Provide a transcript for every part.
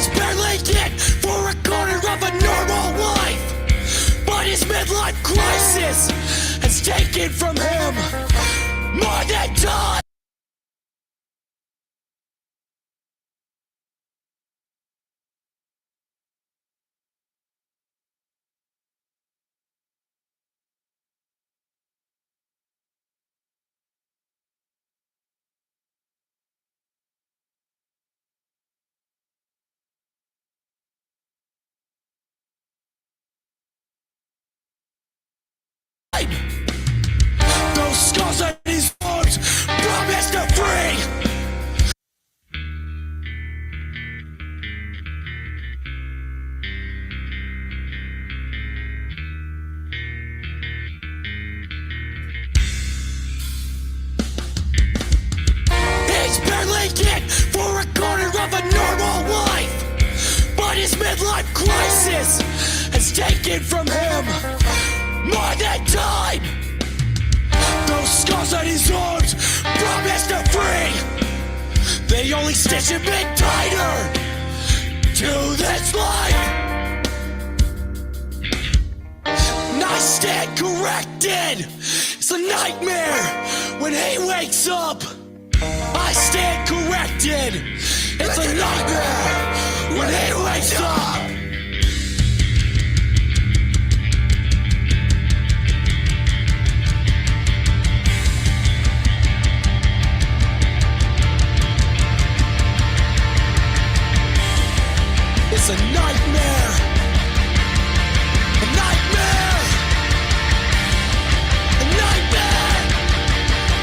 He's barely in for a corner of a normal life, but his midlife crisis has taken from him more than time. Those scars on his arms promise to free. He's barely in for a corner of a normal life, but his midlife crisis has taken from him more than time. Those scars on his arms promise to free. They only stitch him in tighter to this life. And I stand corrected. It's a nightmare when he wakes up. I stand corrected. It's a nightmare when he wakes up. It's a nightmare. A nightmare. A nightmare.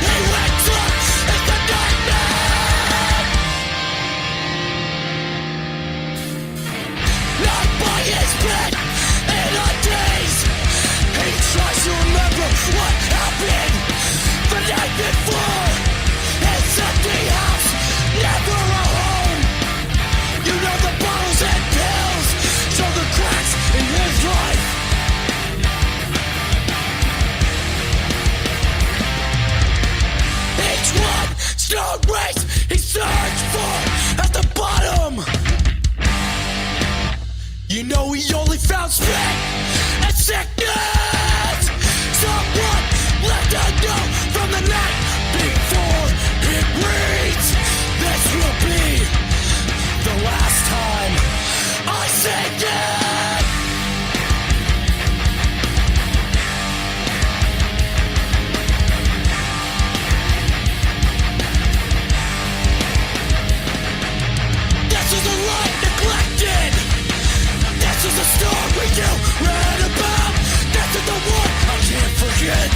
He wakes up. It's a nightmare. Not by his bed in a daze. He tries to remember what happened the night before. It's empty house, never a home. You know the bottles and pills show the cracks in his life. Each one star race he searched for at the bottom. You know he only found spit and sickness. Someone left a note from the night before. It reads, this will be the last time I say it. This is a life neglected. This is the story you read about. This is the one I can't forget.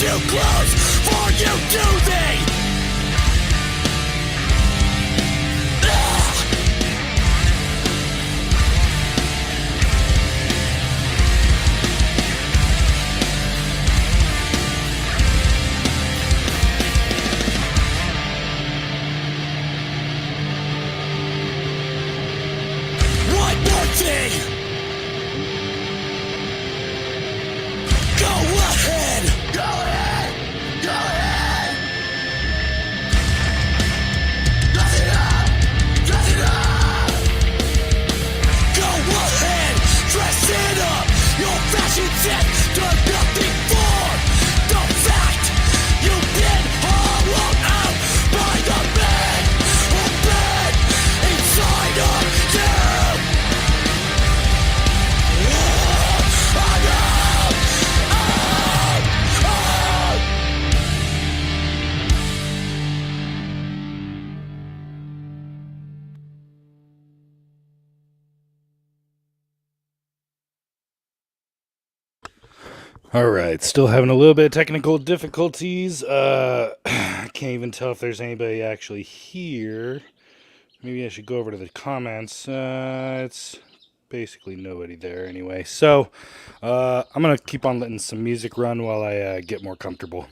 too close for you to thee. One more thing. Go ahead. Go ahead. Go ahead. Dress it up. Dress it up. Go ahead. Dress it up. Your fashion sense does nothing for the fact you've been hollowed out by the man who been inside of you. Alright, still having a little bit of technical difficulties. I can't even tell if there's anybody actually here. Maybe I should go over to the comments. It's basically nobody there anyway. So, I'm going to keep on letting some music run while I get more comfortable.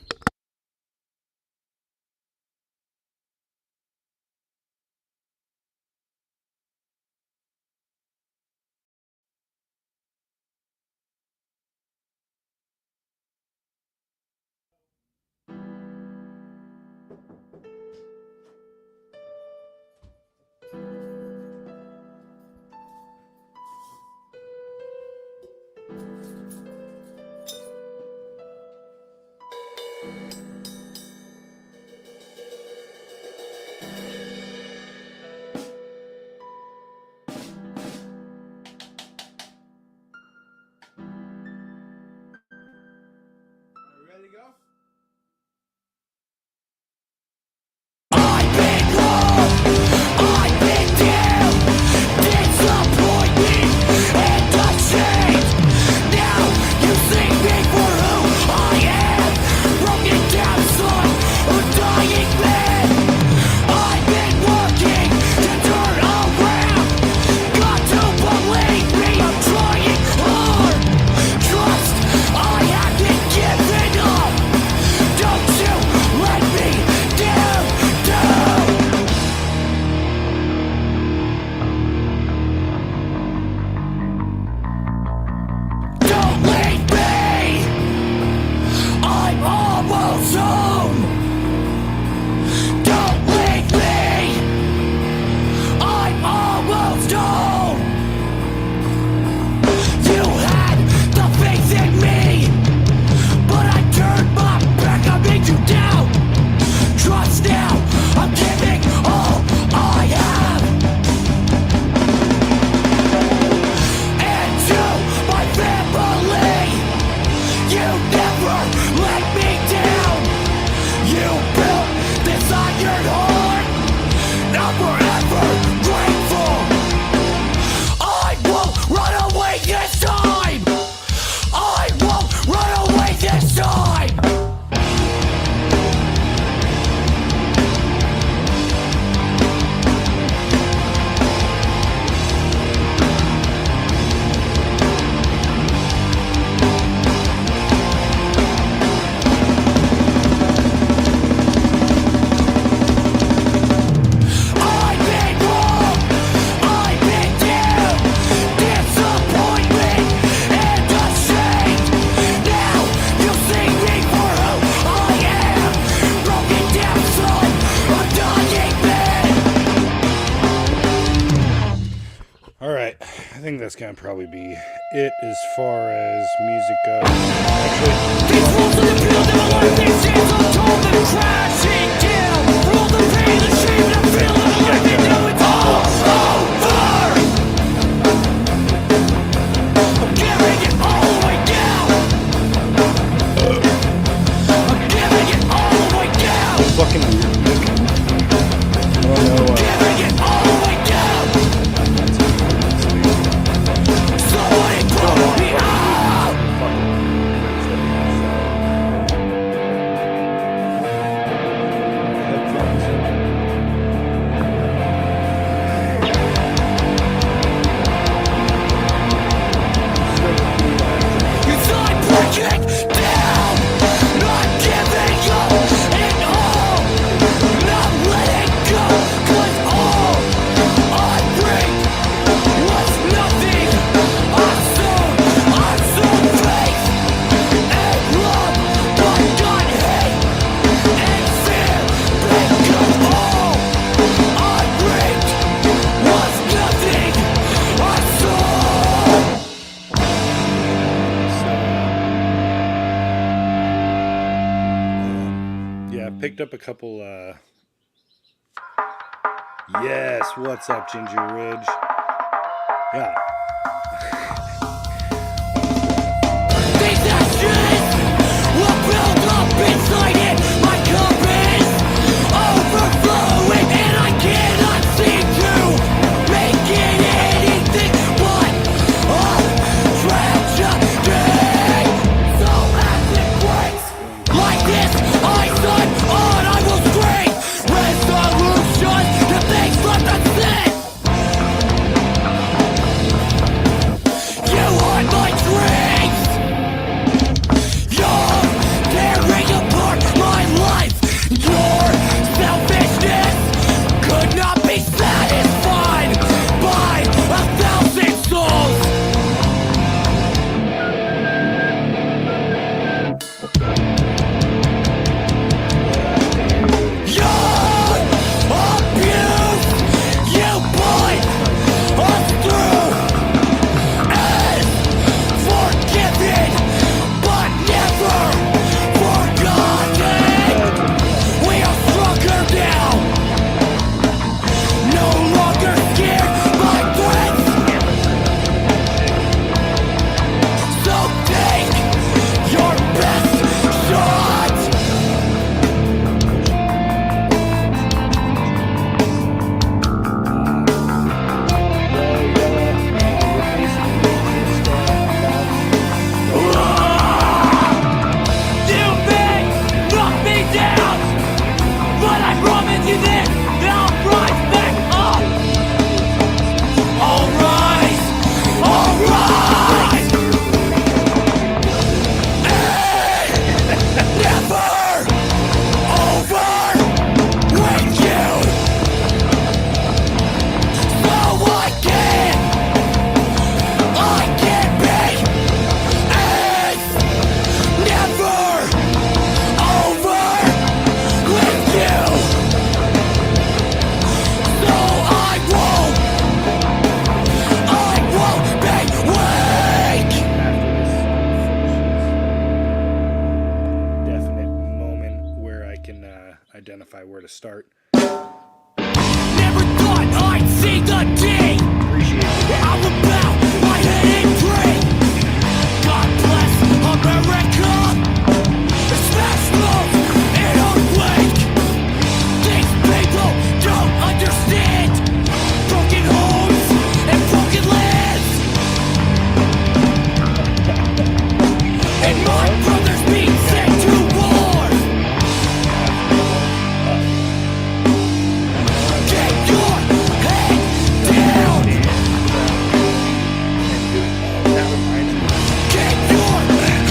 I think that's gonna probably be it as far as music goes. Actually, These walls of the building are like these chains on top and crashing down. For all the pain, the shame, and the feeling like they know it's all over. I'm giving it all the way down. I'm giving it all the way down. fucking oh no, Giving it all the way down. Somebody pull me out. picked up a couple, yes, what's up, Ginger Ridge? Yeah. These ashes will build up inside it. My cup is overflowing, and I cannot seem to make it anything but a tragedy. So as it breaks like this, I sign on. I will scream resolution that makes life unsaid. You haunt my dreams. You're tearing apart my life. Your selfishness could not be satisfied by 1,000 souls. Your abuse, you put us through, is forgiven but never forgotten. We are stronger now, no longer scared by threats. So take your best shot. You may knock me down, but I promise you this, that I'll rise back up. I'll rise, I'll rise. And never over with you. So I can be as never over with you. So I won't be weak. Definite moment where I can identify where to start. Never thought I'd see the day. Appreciate it. I will bow my head and pray. God bless America. Smash mouth and earthquake. These people don't understand. Broken homes and broken lands. And my brothers being sent to war. Get your head down. That reminds me. Get your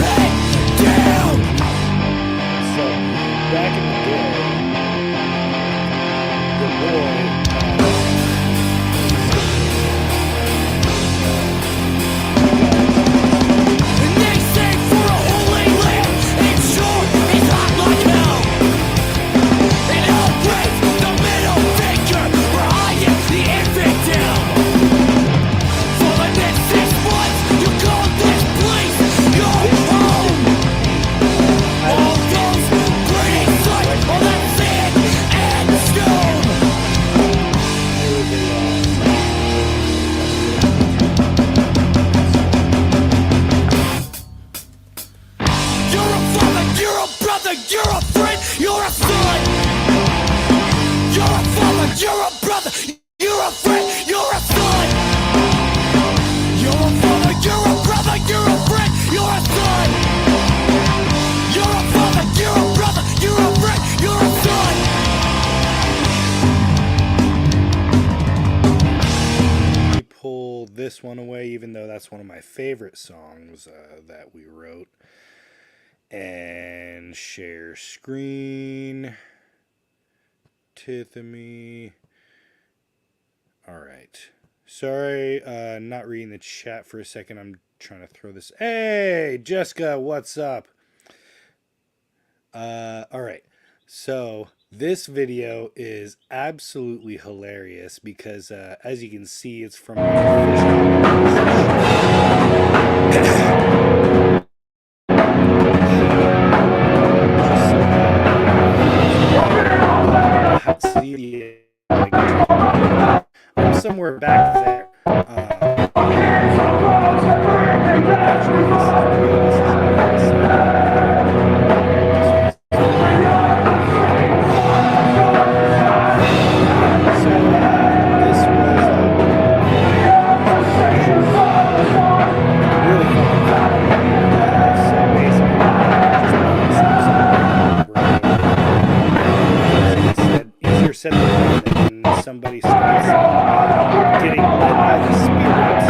head down. So, back in the day, the boy, And they say for a holy land, it sure is hot like hell. And I'll break the middle finger where I am the infidel. For the next 6 months, you call this place your home. All those pretty sights, all that sand and stone. You're a father, you're a brother, you're a friend, you're a son. You're a father, you're a brother, you're a friend, you're a son. You're a father, you're a brother, you're a friend, you're a son. You're a father, you're a brother, you're a friend, you're a son. let me pull this one away, even though that's one of my favorite songs that we wrote. And share screen. Tithamy. All right. Sorry, not reading the chat for a second. I'm trying to throw this. Hey, Jessica, what's up? All right. So this video is absolutely hilarious because, as you can see, it's from we're back there. Said than somebody starts getting led by the spirits.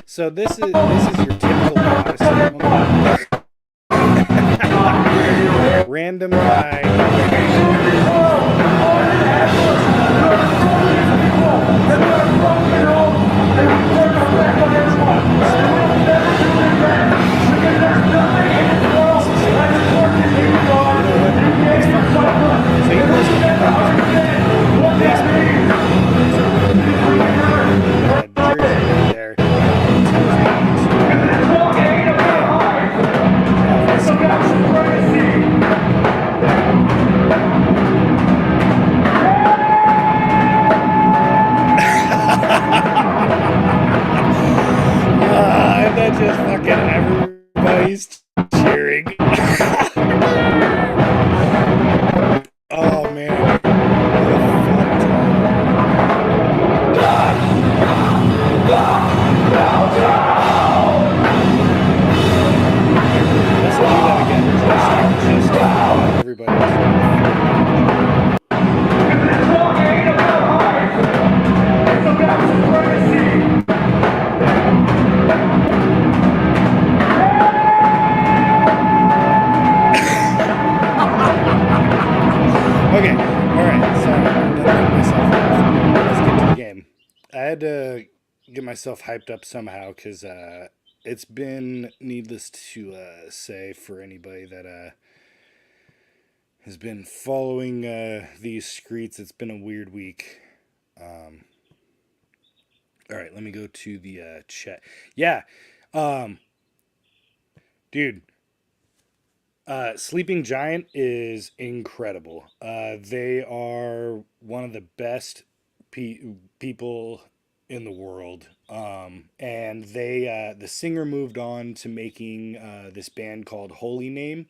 So this is your typical random guy. Just fucking everybody's cheering. Oh man. Let's do that again. Just everybody. Okay, alright, so I'm done myself off. Let's get to the game. I had to get myself hyped up somehow because it's been, needless to say, for anybody that has been following these streets, it's been a weird week. Alright, let me go to the chat. Yeah, dude. Sleeping Giant is incredible. They are one of the best people in the world. And the singer moved on to making this band called Holy Name.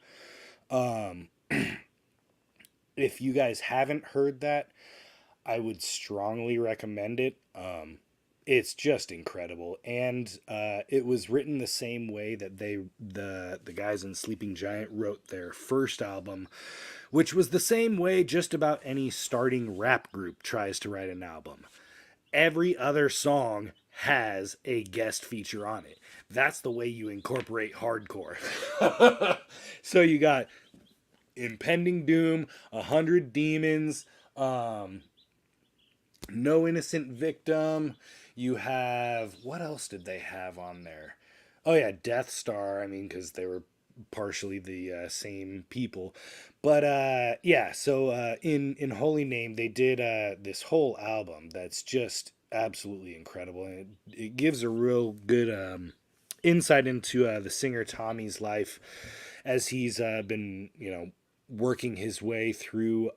If you guys haven't heard that, I would strongly recommend it. It's just incredible, and it was written the same way that the guys in Sleeping Giant wrote their first album, which was the same way just about any starting rap group tries to write an album. Every other song has a guest feature on it. That's the way you incorporate hardcore. So you got Impending Doom, 100 Demons, No Innocent Victim. You have, what else did they have on there? Oh yeah, Death Star. I mean, because they were partially the same people. But yeah, so in Holy Name, they did this whole album that's just absolutely incredible, and it gives a real good insight into the singer Tommy's life as he's been, working his way through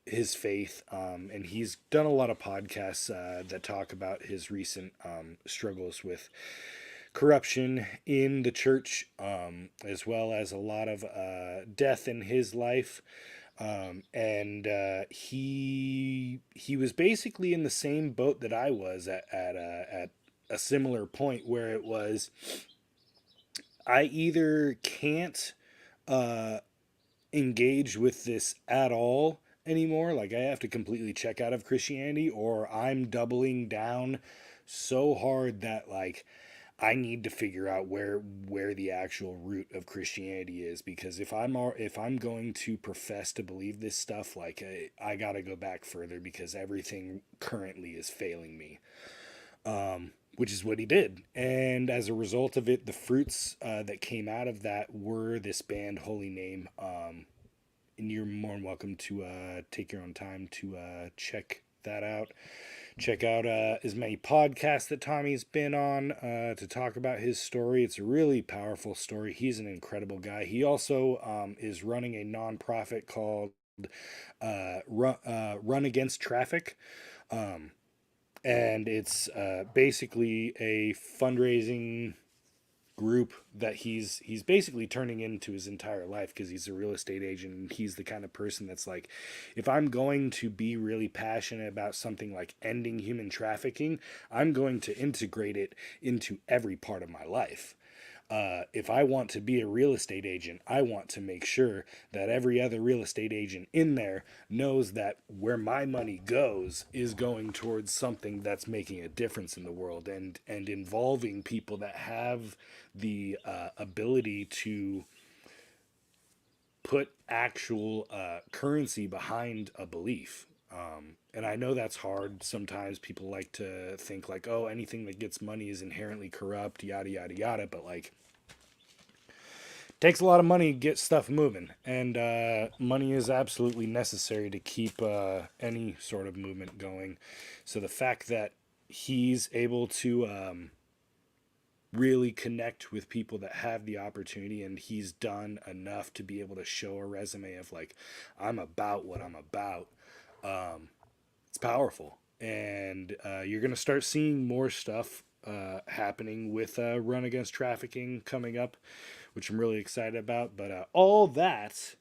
his faith, and he's done a lot of podcasts that talk about his recent struggles with corruption in the church, as well as a lot of death in his life. And he was basically in the same boat that I was at a similar point where it was, I either can't engage with this at all anymore, like I have to completely check out of Christianity, or I'm doubling down so hard that like I need to figure out where the actual root of Christianity is, because if I'm going to profess to believe this stuff, like I got to go back further because everything currently is failing me. Which is what he did. And as a result of it, the fruits that came out of that were this band, Holy Name. And you're more than welcome to take your own time to check that out. Check out as many podcasts that Tommy's been on to talk about his story. It's a really powerful story. He's an incredible guy. He also is running a nonprofit called Run Against Traffic. And it's basically a fundraising group that he's basically turning into his entire life, because he's a real estate agent, and he's the kind of person that's like, if I'm going to be really passionate about something like ending human trafficking, I'm going to integrate it into every part of my life. If I want to be a real estate agent, I want to make sure that every other real estate agent in there knows that where my money goes is going towards something that's making a difference in the world, and involving people that have the ability to put actual currency behind a belief. And I know that's hard. Sometimes people like to think like, oh, anything that gets money is inherently corrupt, yada, yada, yada. But like, takes a lot of money to get stuff moving. And money is absolutely necessary to keep any sort of movement going. So the fact that he's able to really connect with people that have the opportunity, and he's done enough to be able to show a resume of like, I'm about what I'm about. It's powerful, and you're going to start seeing more stuff happening with Run Against Trafficking coming up, which I'm really excited about. But all that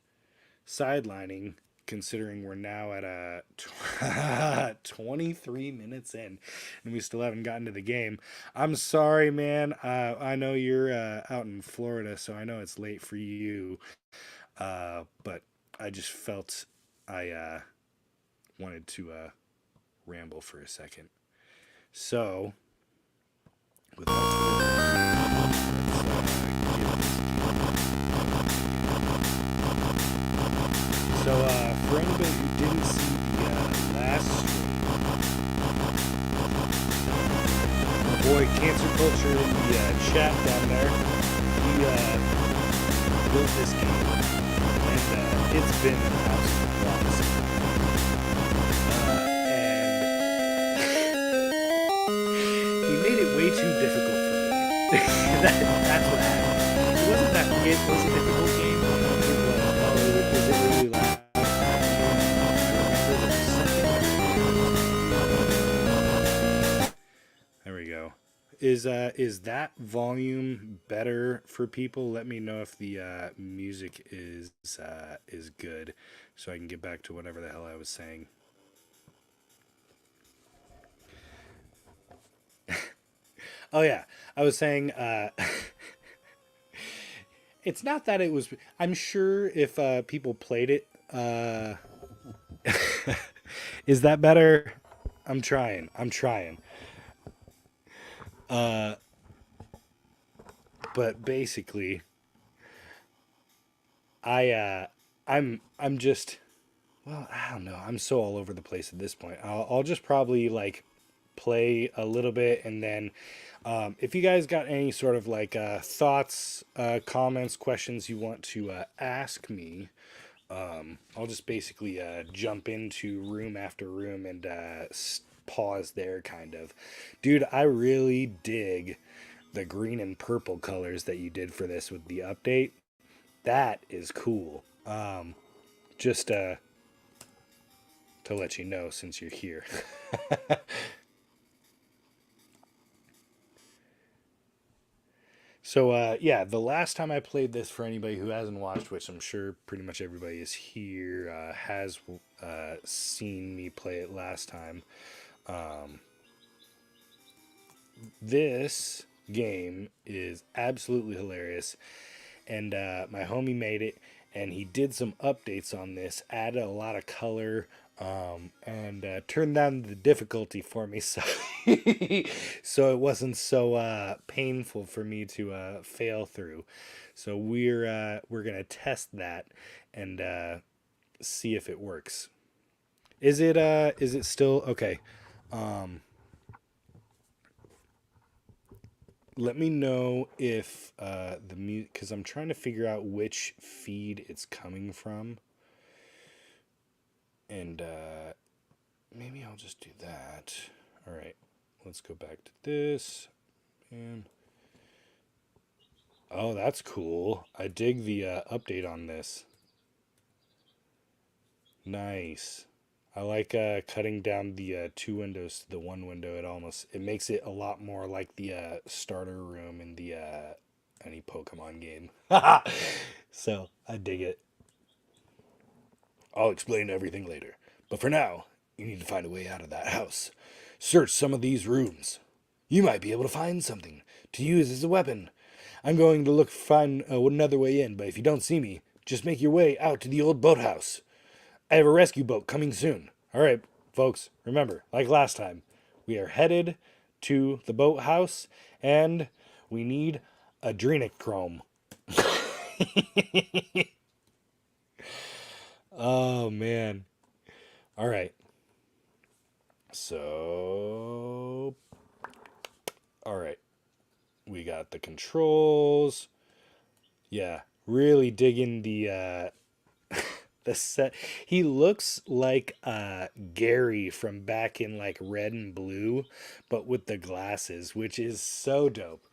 sidelining, considering we're now at 23 minutes in and we still haven't gotten to the game. I'm sorry, man. I know you're out in Florida, so I know it's late for you. But I just felt I wanted to ramble for a second. So, with So, for anybody who didn't see the last stream, my boy Cancer Culture in the chat down there, he built this game, and it's been an absolute blast. And he made it way too difficult for me. That's what happened. It wasn't that it was a difficult game. It was really loud. There we go. Is that volume better for people? Let me know if the music is good, so I can get back to whatever the hell I was saying. Oh yeah, I was saying it's not that it was. I'm sure if people played it, is that better? I'm trying. But basically, I'm just, well, I don't know. I'm so all over the place at this point. I'll just probably like play a little bit, and then if you guys got any sort of like thoughts, comments, questions you want to ask me, I'll just basically jump into room after room and pause there, kind of. Dude, I really dig the green and purple colors that you did for this with the update. That is cool. Just to let you know, since you're here. So yeah, the last time I played this, for anybody who hasn't watched, which I'm sure pretty much everybody is here has seen me play it last time. This game is absolutely hilarious, and my homie made it, and he did some updates on this, added a lot of color, and turned down the difficulty for me, so so it wasn't so painful for me to fail through. So we're gonna test that and see if it works. Is it still okay? Let me know if the mute, because I'm trying to figure out which feed it's coming from, and maybe I'll just do that. All right, let's go back to this. And oh, that's cool. I dig the update on this. Nice. I like cutting down the two windows to the one window. It makes it a lot more like the starter room in the any Pokemon game. So I dig it. I'll explain everything later. But for now, you need to find a way out of that house. Search some of these rooms. You might be able to find something to use as a weapon. I'm going to find another way in, but if you don't see me, just make your way out to the old boathouse. I have a rescue boat coming soon. All right, folks, remember, like last time, we are headed to the boathouse and we need adrenochrome. Oh, man. All right. So, all right. We got the controls. Yeah, really digging the the set. He looks like Gary from back in like Red and Blue, but with the glasses, which is so dope.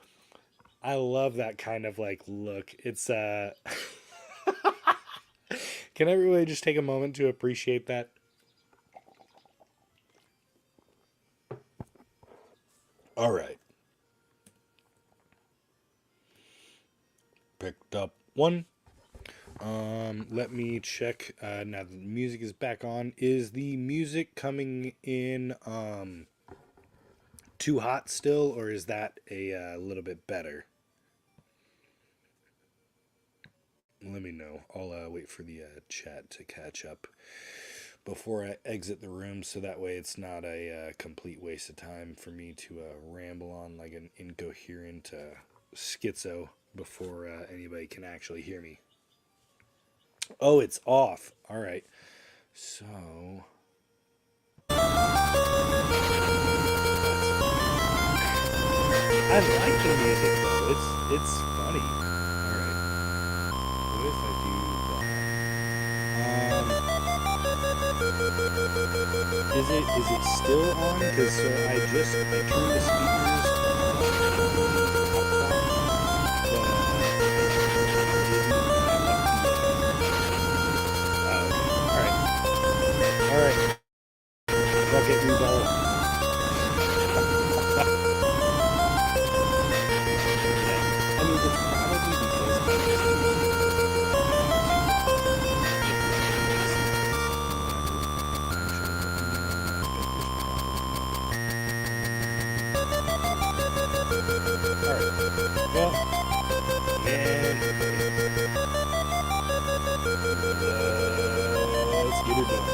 I love that kind of like look. It's can everybody just take a moment to appreciate that? All right. Picked up one. Let me check. Now the music is back on. Is the music coming in too hot still, or is that a little bit better? Let me know. I'll wait for the chat to catch up before I exit the room, so that way it's not a complete waste of time for me to ramble on like an incoherent schizo before anybody can actually hear me. Oh, it's off. All right. So I like the music though. It's funny. All right. What if I do that? Is it still on? Because so I turned the speakers all right. Fuck it, we ball. I mean, it's probably because I just alright. Well, and let's get it done.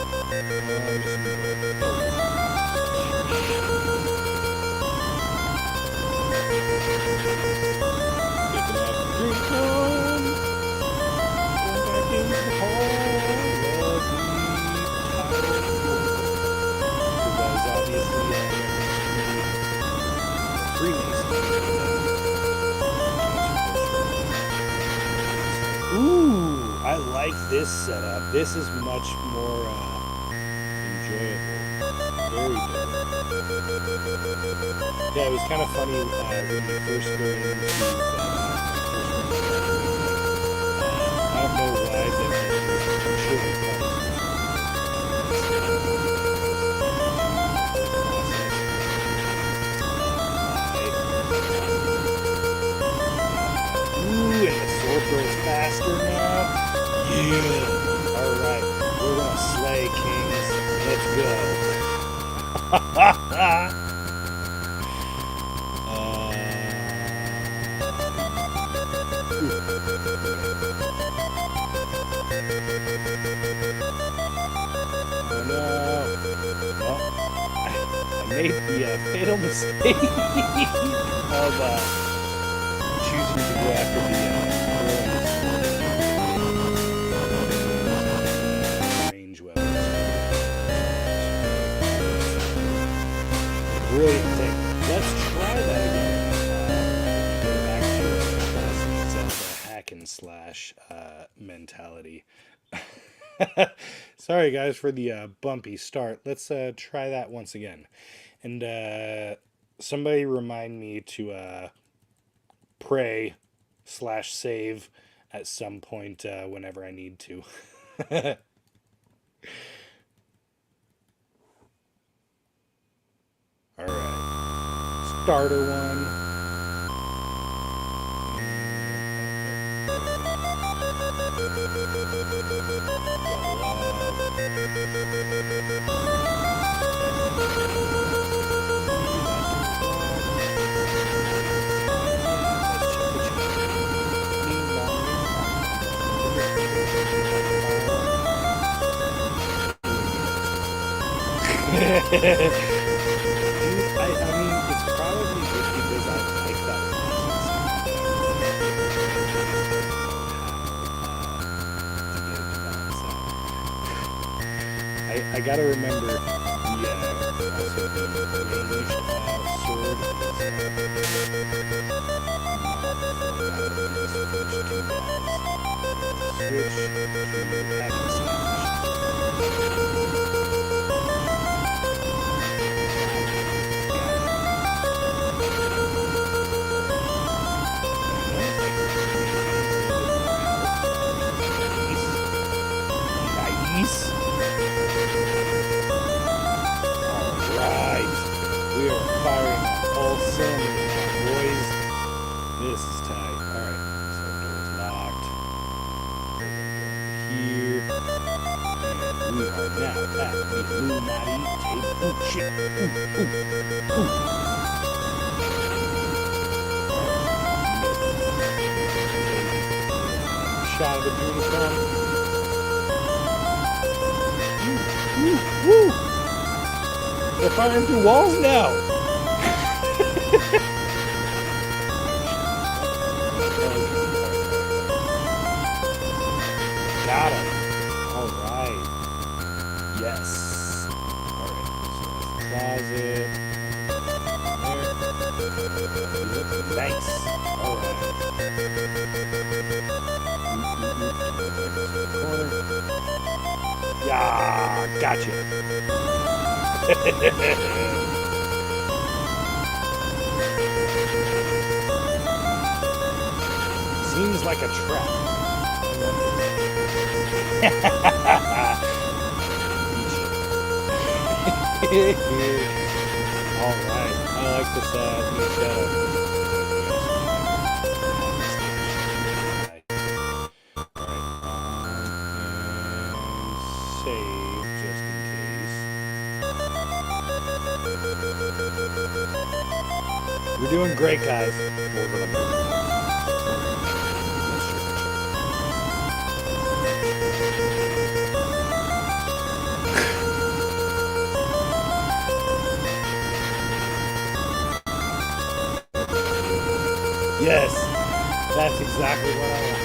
Picking up the drink on, going back into the hall of the because obviously Ooh, I like this setup. This is much more enjoyable. Very good. Yeah, it was kind of funny when you first go into I don't know why that I'm sure it's Ooh, and the sword goes faster now. Yeah. Alright, we're gonna slay, kings. Let's go. Oh no. Well, I made the fatal mistake of choosing to go after the range weapons. Brilliant thing. Let's try that again. Go back to Zelda hack and slash mentality. Sorry guys for the bumpy start. Let's try that once again. And somebody remind me to pray / save at some point whenever I need to. All right. Starter one. Dude, I mean, it's probably just because I like that I gotta remember the also the English sword switch to hack and nice. Alright. We are firing on all cylinders now, boys. This is tight. Alright. So door's locked. Here. And we are now at the Illuminati table. Oh shit. Ooh. Shot of the unicorn. Woo! They're firing through walls now! Got him! Alright. Yes. Alright, so closet. There. Nice. Alright. Yeah, gotcha. Seems like a trap. Alright, I like this new setup. We're doing great, guys. Yes, that's exactly what I want.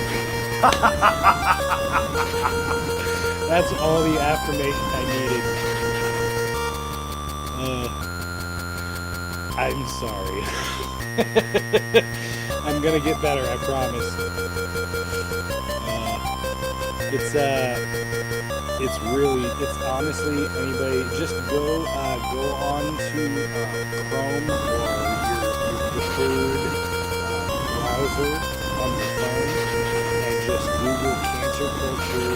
That's all the affirmation I needed. I'm sorry. I'm gonna get better, I promise. It's honestly, anybody, just go on to Chrome or your preferred browser on your phone and just Google cancer culture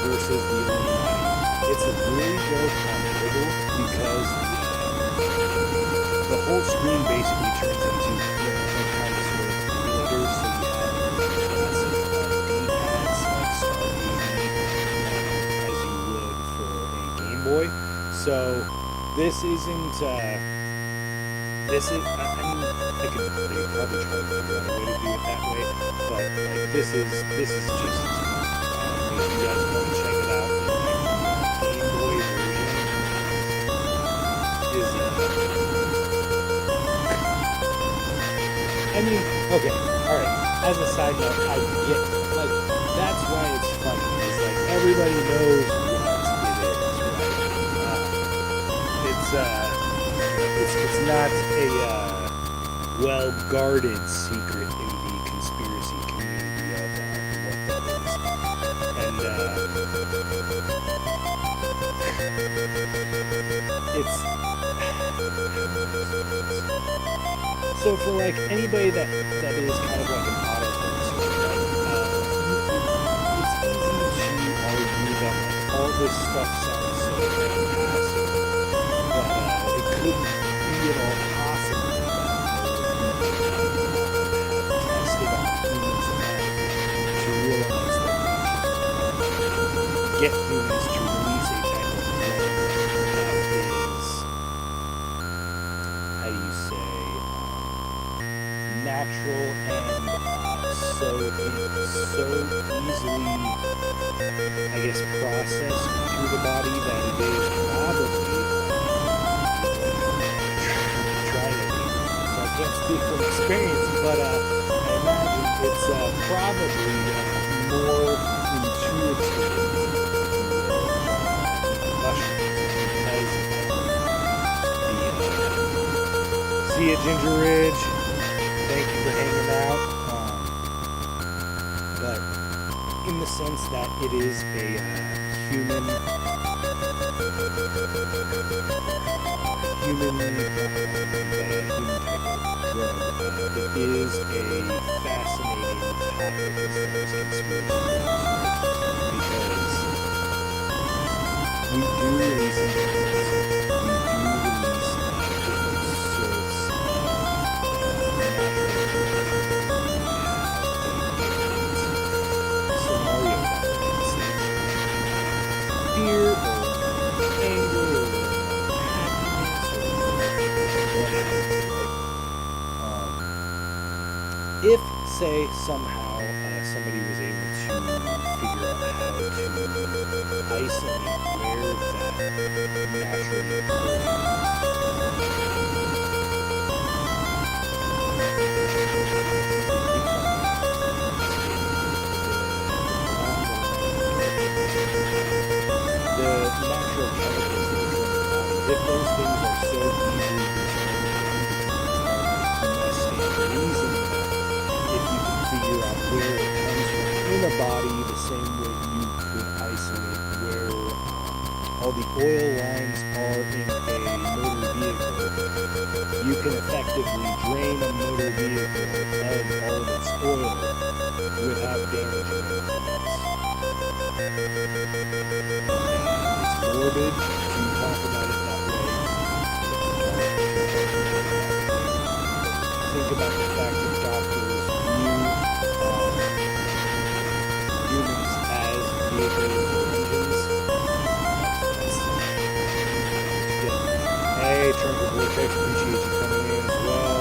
versus the Illuminati. It's a really dope on mobile because the whole screen basically turns into kind of sort of glitter, so you have classic D-pads like Stargate as you would for a Game Boy. So this isn't. I mean, they could probably try to figure out a way to do it that way, but like this is just. If you guys want to check it out, the Game Boy version is. I mean, okay, alright, as a side note, I get, like, that's why it's funny, it's like, everybody knows what it is, right? It's not a, well-guarded secret in the conspiracy community of what that is. And, So for like anybody that is kind of like an auto hoaxer, right? It's easy to argue that like all this stuff sounds so fantastic that it couldn't be at all possible tested on humans enough to realize that we should get humans to release a type of drug that is, how do you say, natural and so easily, I guess, processed through the body that it is probably tried it. So I can't speak from experience, but I imagine it's probably more intuitive mushrooms because see ya, Ginger Ridge. Thank you for hanging out. But in the sense that it is a human type of drug, it is a fascinating topic as far as conspiracy goes, because we do release intelligence, we do release different sorts of scenario that we can see. Fear or anger or happiness or whatever. If, say, somehow somebody was able to figure out how to isolate where that naturally the natural chemicals that are in the body, if those things are so easily reason that if you can figure out where it comes from in a body, the same way you could isolate where all the oil lines are in a motor vehicle, you can effectively drain a motor vehicle of all of its oil without damaging it. It's morbid to talk about it that way. Think about the fact that doctors view humans as vehicles or engines. Hey, Trunker Vortex, appreciate you coming in as well.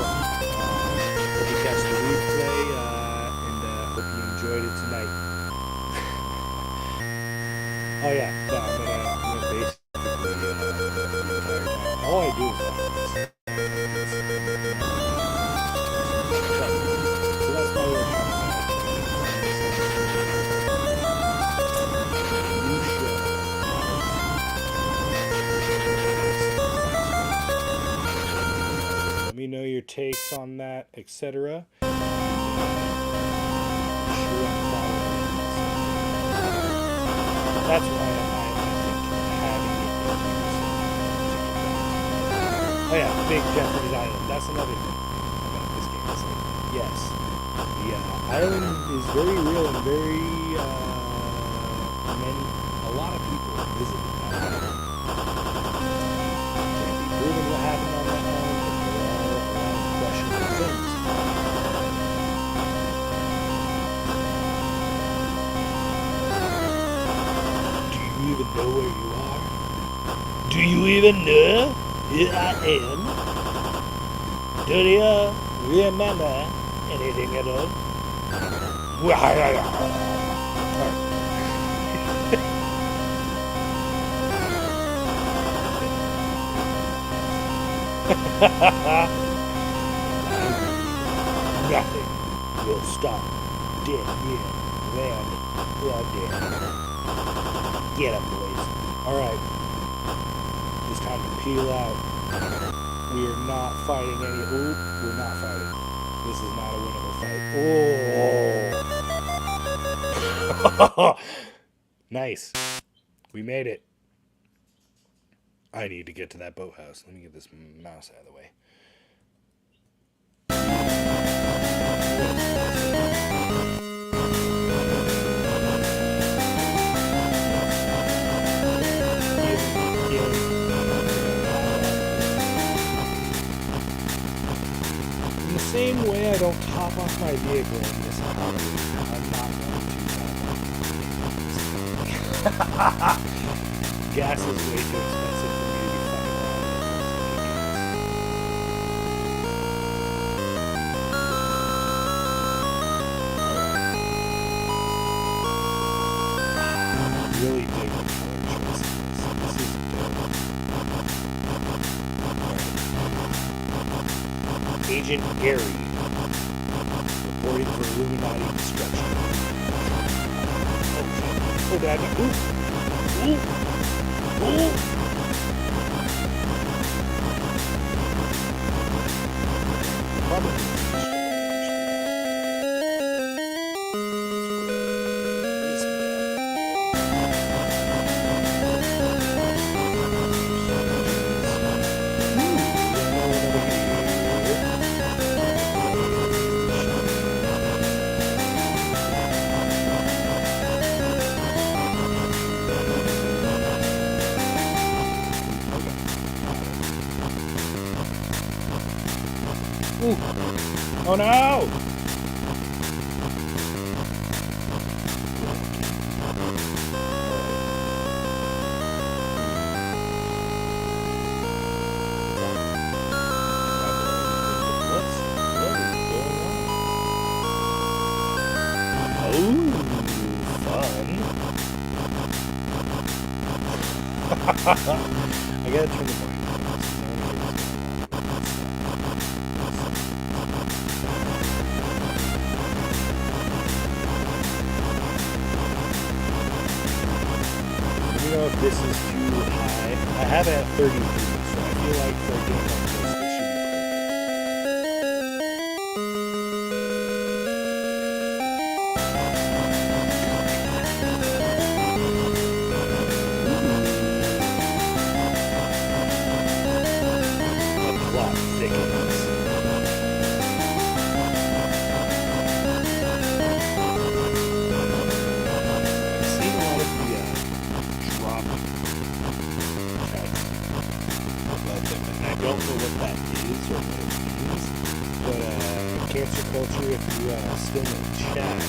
Hope you catch the replay and hope you enjoyed it tonight. Oh yeah, no, I'm gonna basically the entire time. All I do is this. So that's my little let me know your takes on that, etc. That's why I think having it. Oh yeah, Big Jeffrey's Island. That's another thing about this game. It's like, yes, the island is very real and very a lot of people have visited that island. Can't be proven what happened on that island, but there are a lot of questionable things. Do you even know where you are? Do you even know? Here I am. Do you remember anything at all? Nothing will stop dead men land blood dead. Get up, boys. Alright. It's time to peel out. We are not fighting any. Ooh, we're not fighting. This is not a winnable fight. Oh! Nice. We made it. I need to get to that boathouse. Let me get this mouse out of the way. hop off my vehicle in this highway. I'm not going to. Gas is way too expensive for me to be fucking around. Really dig the color choice. This is dope. Agent Gary reporting for Illuminati destruction. Oh, Daddy. Ooh. Ooh. Ooh. Probably. Ooh. Oh no! I gotta turn the volume down. Let me know if this is too high. I have it at 33, so I feel like for a game like this, this should be perfect. Cancer culture, if you still in the chat.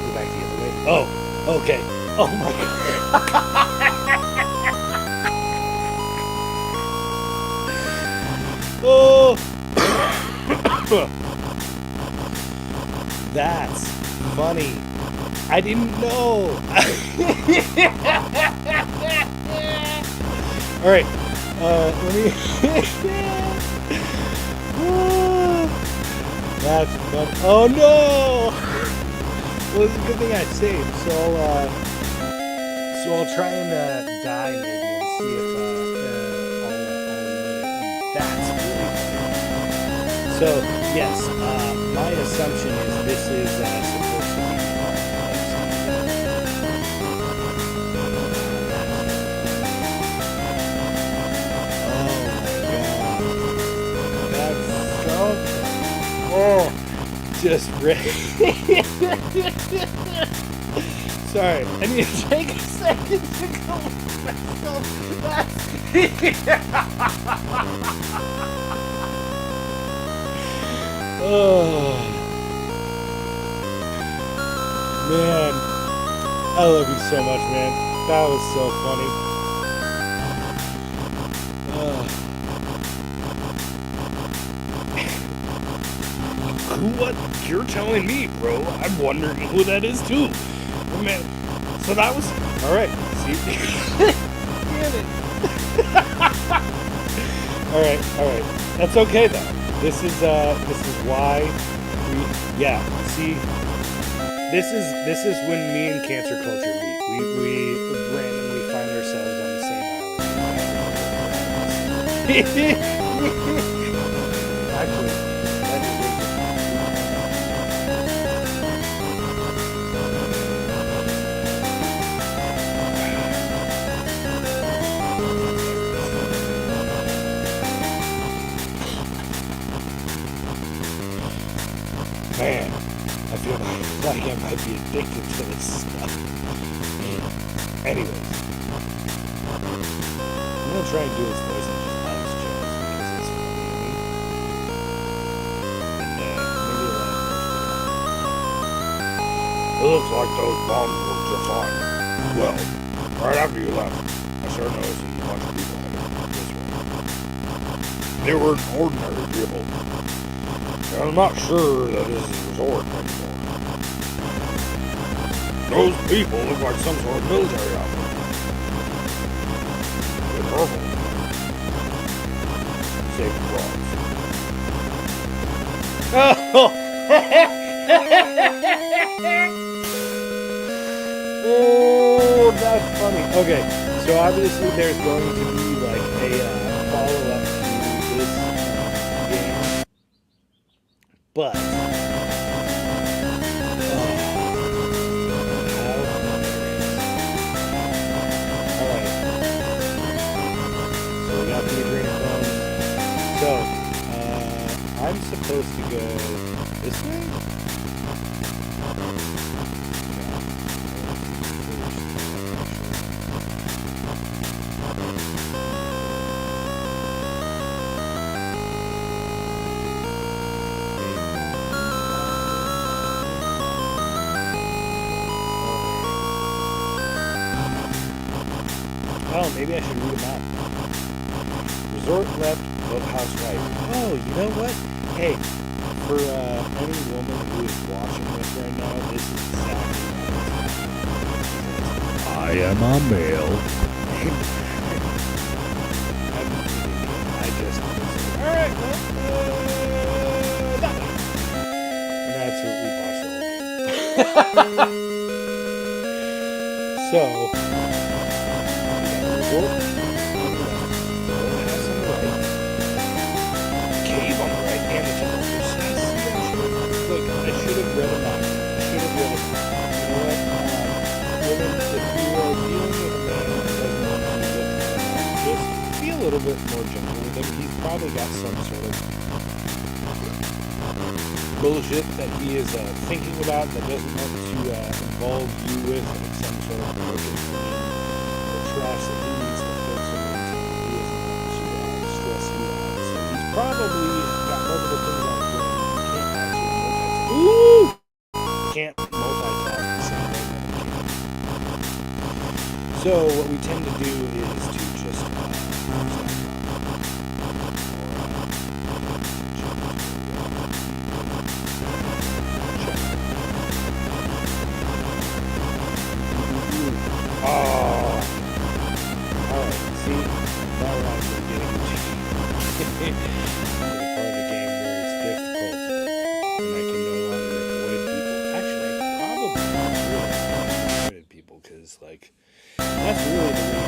Go back the other way. Oh, okay. Oh my god. Oh. That's funny. I didn't know. All right. Let me. That's fun. Oh no! Well, it's a good thing I saved. So I'll try and die maybe and see if that's really funny. So yes, my assumption is this is supposed to be. Oh, just ready. Sorry, I need to take a second to collect myself. Oh, man, I love you so much, man. That was so funny. What? You're telling me, bro. I'm wondering who that is too. Oh, man. So that was all right. See, damn it. all right. That's okay though. This is why we. Yeah. See, this is when me and cancer culture meet. We randomly find ourselves on the same island. Actually. Man, I feel like I might be addicted to this stuff. Anyways, I'm gonna try and do his voice and just Alex Jones because it's funny to me. It looks like those bombs were just fine. Well, right after you left, I started noticing a bunch of people headed this way. They weren't ordinary people. And I'm not sure that this is a resort anymore. Those people look like some sort of military outfit. They're purple. Save the frogs. Oh! Oh, that's funny. Okay, so obviously there's going to be like a follow-up to this game, but how hilarious. Alright, so we got the adrenochrome. So, I'm supposed to go this way? Oh, maybe I should read them out. Resort left, boathouse right. Oh, you know what? Hey, for any woman who is watching this right now, this is exactly what I am a male. I just... Alright, well, that way. And that's what we watched. So... Resort on the left, boathouse on the right, cave on the right, and the tunnel. Look, I should have read a map. You know what? Women, if you are dealing with a man that doesn't want to look at a map, just be a little bit more gentle with him. He's probably got some sort of bullshit that he is thinking about that doesn't want to involve you with, like some sort of broken trash that he needs to fix or maintain. He doesn't want to stress you out. So he's probably got multiple things on his brain. Can't multitask the same way that he can. So what we tend to do is to just alright, see? Now we're actually getting to the part of the game where it's difficult and I can no longer avoid people. Actually, I probably really avoided people because, like, that's really the way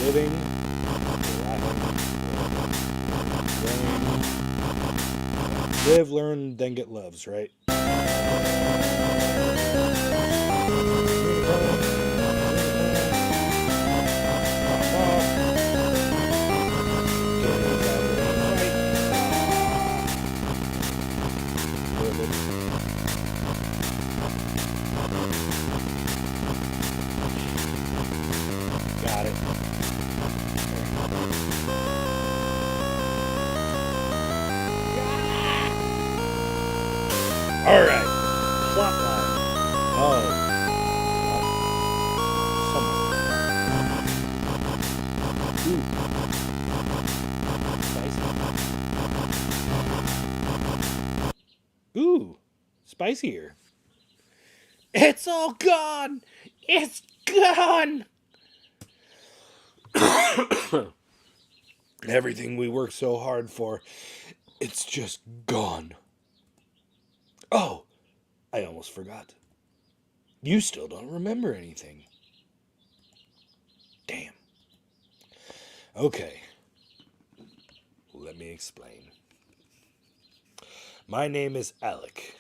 living, live, learn, then get loves, right? Got it. All right. Plotline. Oh. Somewhere. Ooh. Spicier. It's all gone. It's gone. Everything we worked so hard for, it's just gone. Oh, I almost forgot. You still don't remember anything. Damn. Okay. let me explain. My name is Alec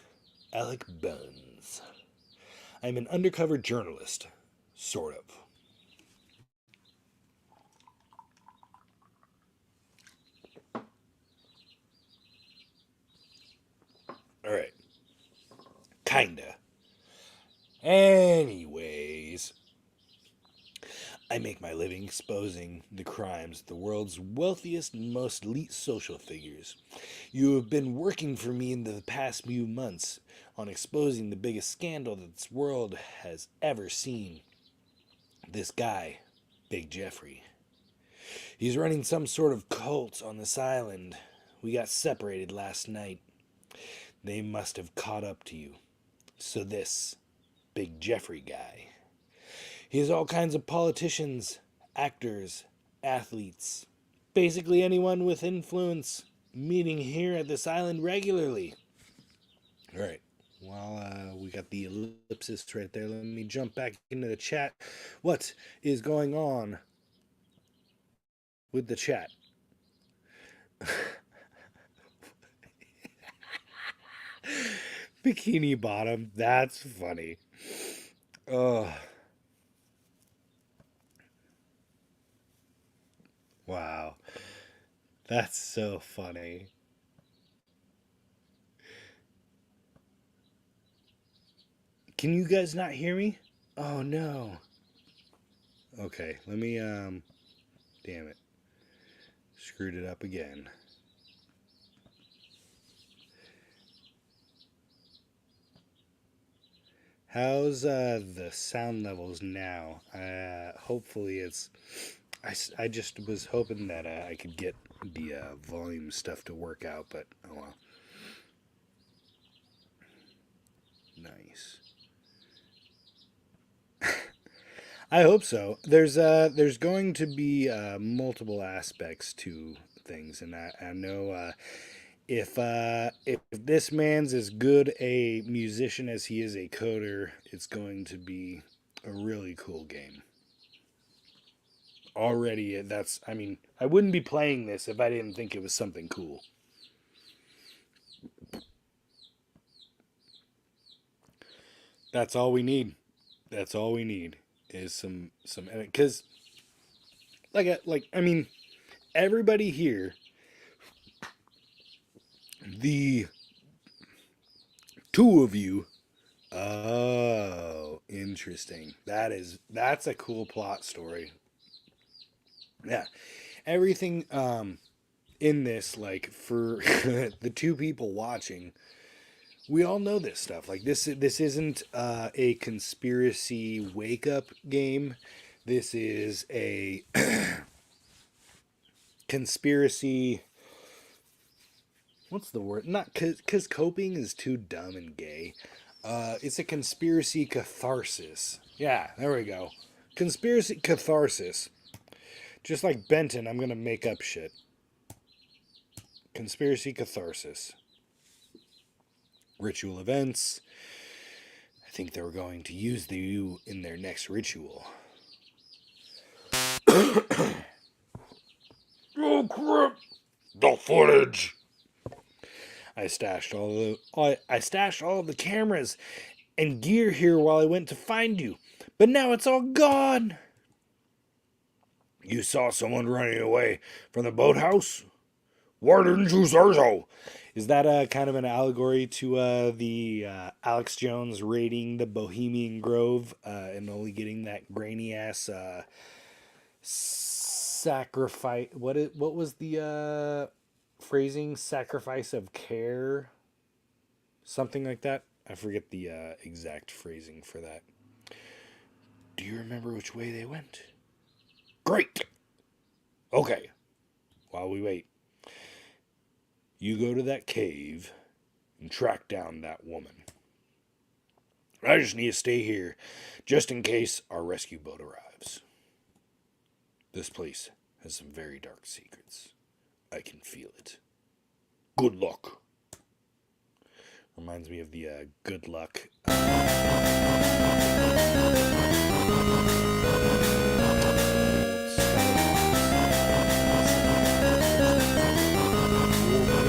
Burns. I'm an undercover journalist, sort of. Alright. Kinda. Anyways, I make my living exposing the crimes of the world's wealthiest and most elite social figures. You have been working for me in the past few months on exposing the biggest scandal that this world has ever seen. This guy, Big Jeffrey. He's running some sort of cult on this island. We got separated last night. They must have caught up to you. So this Big Jeffrey guy. He has all kinds of politicians, actors, athletes, basically anyone with influence meeting here at this island regularly. All right. Well, we got the ellipsis right there. Let me jump back into the chat. What is going on with the chat? Bikini Bottom. That's funny. Oh. Wow. That's so funny. Can you guys not hear me? Oh no. Okay, let me damn it. Screwed it up again. How's the sound levels now? Hopefully it's... I just was hoping that I could get the volume stuff to work out, but oh well. Nice. I hope so. There's going to be multiple aspects to things, and I know if this man's as good a musician as he is a coder, it's going to be a really cool game. Already, I mean, I wouldn't be playing this if I didn't think it was something cool. That's all we need. That's all we need is some, because, I mean, everybody here, the two of you, oh, interesting. That's a cool plot story. Yeah, everything in this, like, for the two people watching, we all know this stuff. Like, this isn't a conspiracy wake-up game. This is a conspiracy... What's the word? Not because coping is too dumb and gay. It's a conspiracy catharsis. Yeah, there we go. Conspiracy catharsis. Just like Benton, I'm going to make up shit. Conspiracy catharsis. Ritual events. I think they were going to use you in their next ritual. Oh crap! The footage! I stashed all of the cameras and gear here while I went to find you. But now it's all gone! You saw someone running away from the boathouse? Why didn't you say so? Is that kind of an allegory to the Alex Jones raiding the Bohemian Grove and only getting that grainy ass sacrifice? What was the phrasing? Sacrifice of care? Something like that. I forget the exact phrasing for that. Do you remember which way they went? Great! Okay. While we wait, you go to that cave and track down that woman. I just need to stay here, just in case our rescue boat arrives. This place has some very dark secrets. I can feel it. Good luck. Reminds me of the good luck.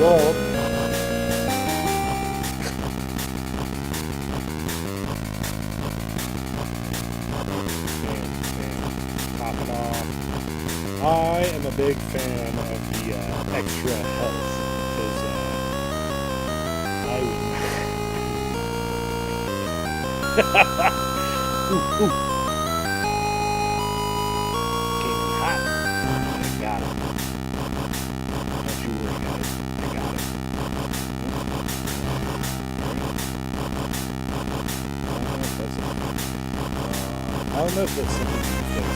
wall. Popping off. I am a big fan of the extra health because ooh. Came in hot. I got it. Don't you worry, guys. I got it. I don't know if that's something you can fix.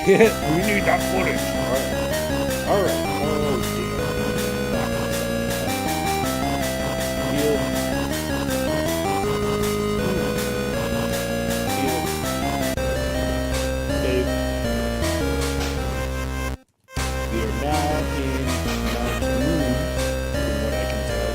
We need that footage. All right. Oh dear. Save. We are now in Mount Moon, from what I can tell.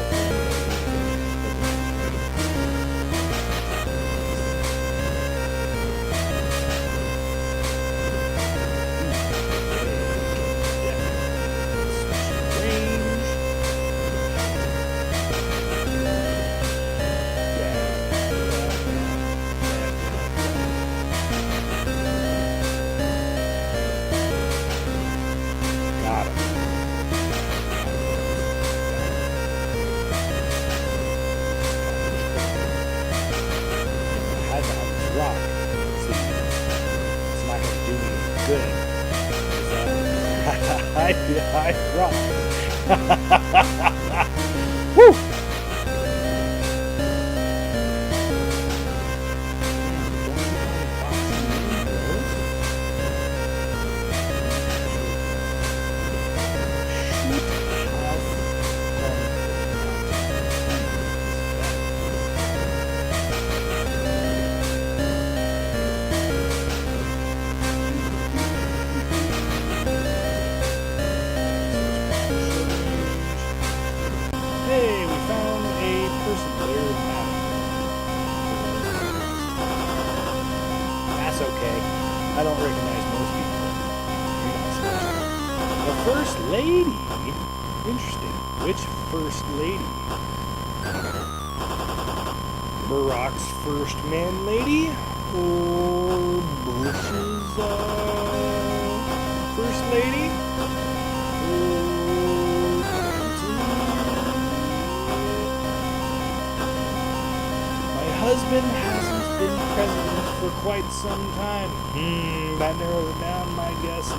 I rock. Woo! I don't recognize most people. The First Lady? Interesting. Which First Lady? Barack's First Man Lady? Or Bush's First Lady? My husband hasn't been president for quite some time. That narrows it down. My guess is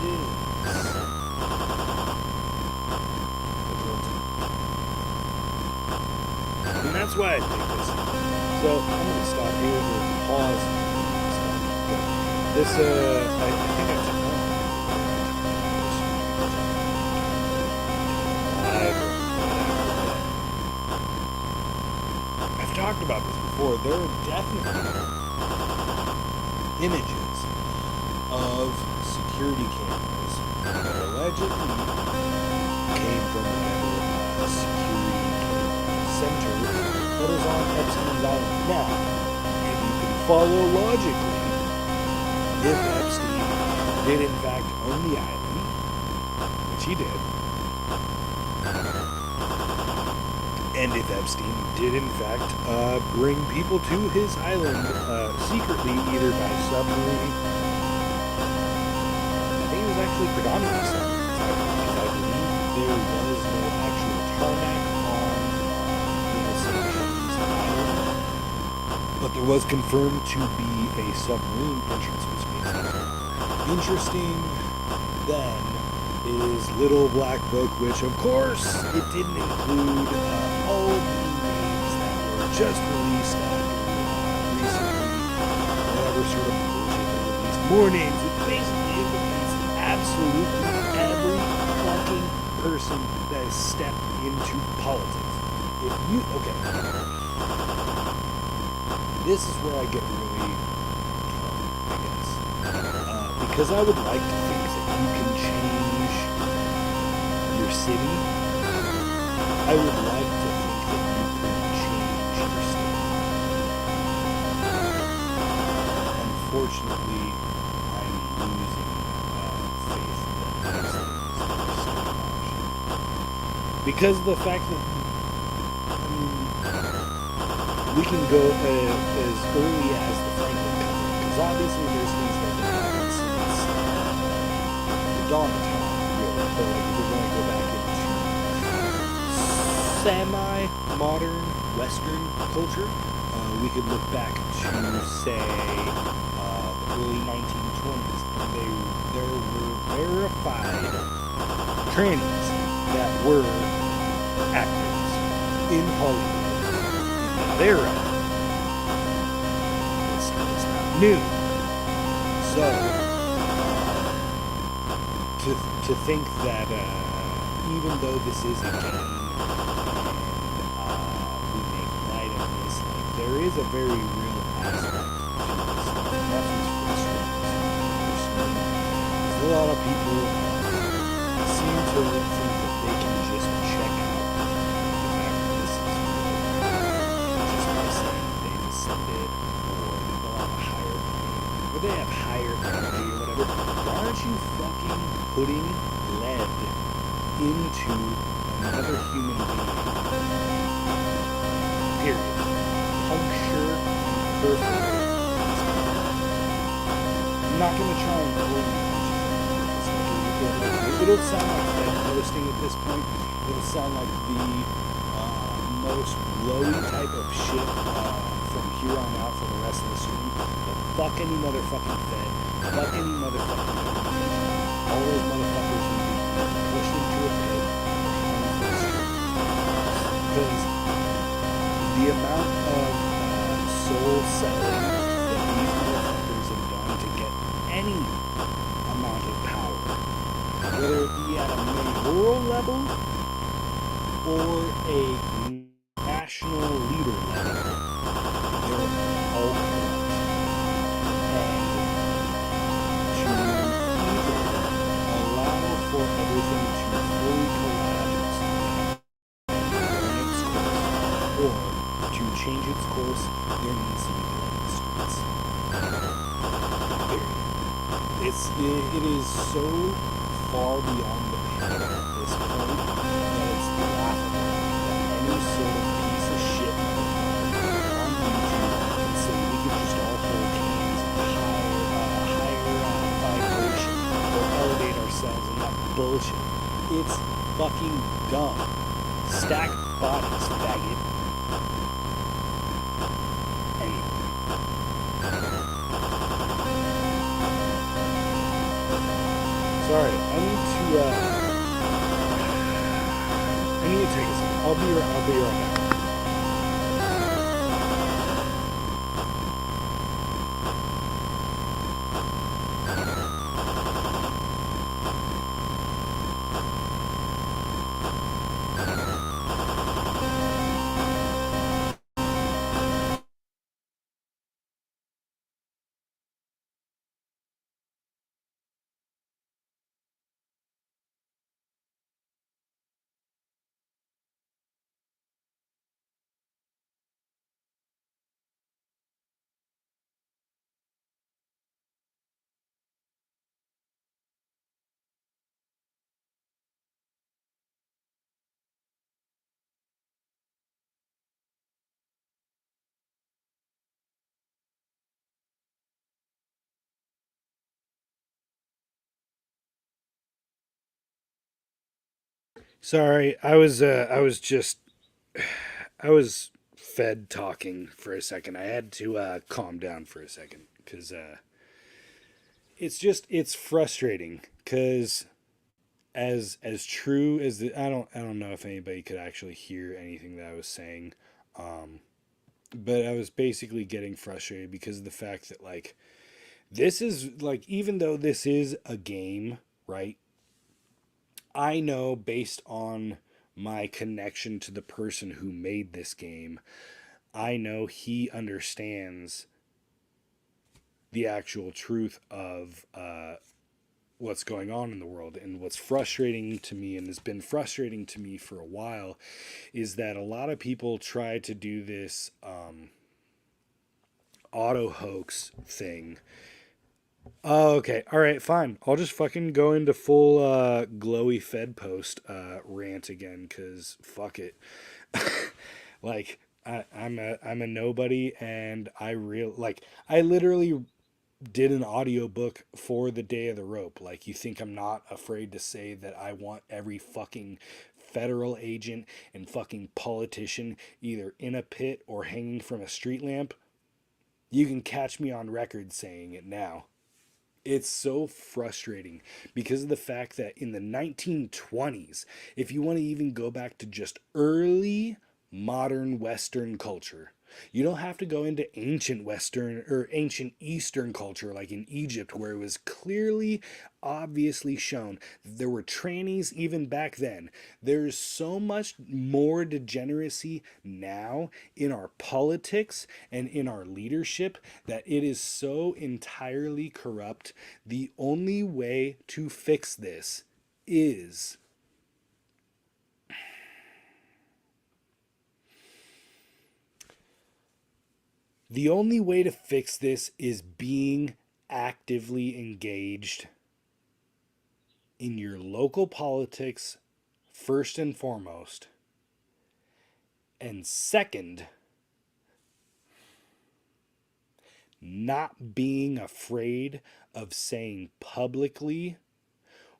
and that's why I think this. So I'm going to stop here and pause. This, I think I've talked about this before. There are definitely images of security cameras that allegedly came from a security center that is on Epstein's Island. Now, if you can follow logically, if Epstein did in fact own the island, which he did, and if Epstein did in fact bring people to his island secretly, either by submarine, I think it was actually predominantly submarine, because I believe there was no actual tarmac on the island, but there was confirmed to be a submarine entrance, which makes it interesting. Then is Little Black Book, which of course it didn't include all the names that were just released recently, whatever sort of bullshit they released. More names, it basically implicates absolutely every fucking person that has stepped into politics. If you, okay, this is where I get really I guess, because I would like to think that you can change your city I would like to think that you could change your state. Unfortunately, I'm losing faith that these things are still an option. Because of the fact that, I mean, we can go as early as the Franklin cover, because obviously there's things that have happened since the dawn of time, really. But like, if we're going to go back into semi-modern Western culture, we could look back to, say, the early 1920s, and there were verified trannies that were actors in Hollywood in that era. It's not new. So, to think that even though this is a game and we make light of this, like, there is a very real aspect to this stuff, and that's what's frustrating to me personally. Because a lot of people seem to think that they can just check out the fact that this is real just by saying they've ascended or they go on a higher plane or they have higher energy or whatever. Why aren't you fucking putting lead into another human being? Period. Puncture and perforate. I'm not going to try and pull you punches. It'll sound like Fed posting at this point. It'll sound like the most glowy type of shit from here on out for the rest of the stream. But fuck any motherfucking Fed. Fuck any motherfucking government. All those motherfuckers need to be pushed into a pit or hung for a string. Because the amount of soul selling that these motherfuckers have done to get any amount of power, whether it be at a mayoral level or a national leader level, they're all corrupt. And to either allow for everything to fully collapse and its course, or to change its course, there needs to be blood in the streets. Period. It is so far beyond the pale at this point that it's laughable that any sort of piece of shit on YouTube can say we can just all hold hands and higher vibration or elevate ourselves and that bullshit. It's fucking dumb. Stack bodies, faggot. Anyway. Sorry, I need to take a second. I'll be right back. Sorry, I was fed talking for a second. I had to calm down for a second because it's frustrating because as true as I don't know if anybody could actually hear anything that I was saying, but I was basically getting frustrated because of the fact that, like, this is like, even though this is a game, right? I know based on my connection to the person who made this game, I know he understands the actual truth of what's going on in the world. And what's frustrating to me, and has been frustrating to me for a while, is that a lot of people try to do this auto hoax thing. Oh, okay. All right, fine. I'll just fucking go into full glowy Fed post rant again, because fuck it. Like, I'm a nobody, and I literally did an audiobook for the Day of the Rope. Like, you think I'm not afraid to say that I want every fucking federal agent and fucking politician either in a pit or hanging from a street lamp? You can catch me on record saying it now. It's so frustrating because of the fact that in the 1920s, if you want to even go back to just early modern Western culture, you don't have to go into ancient Western or ancient Eastern culture like in Egypt, where it was clearly, obviously shown that there were trannies even back then. There's so much more degeneracy now in our politics and in our leadership that it is so entirely corrupt. The only way to fix this is being actively engaged in your local politics, first and foremost. And second, not being afraid of saying publicly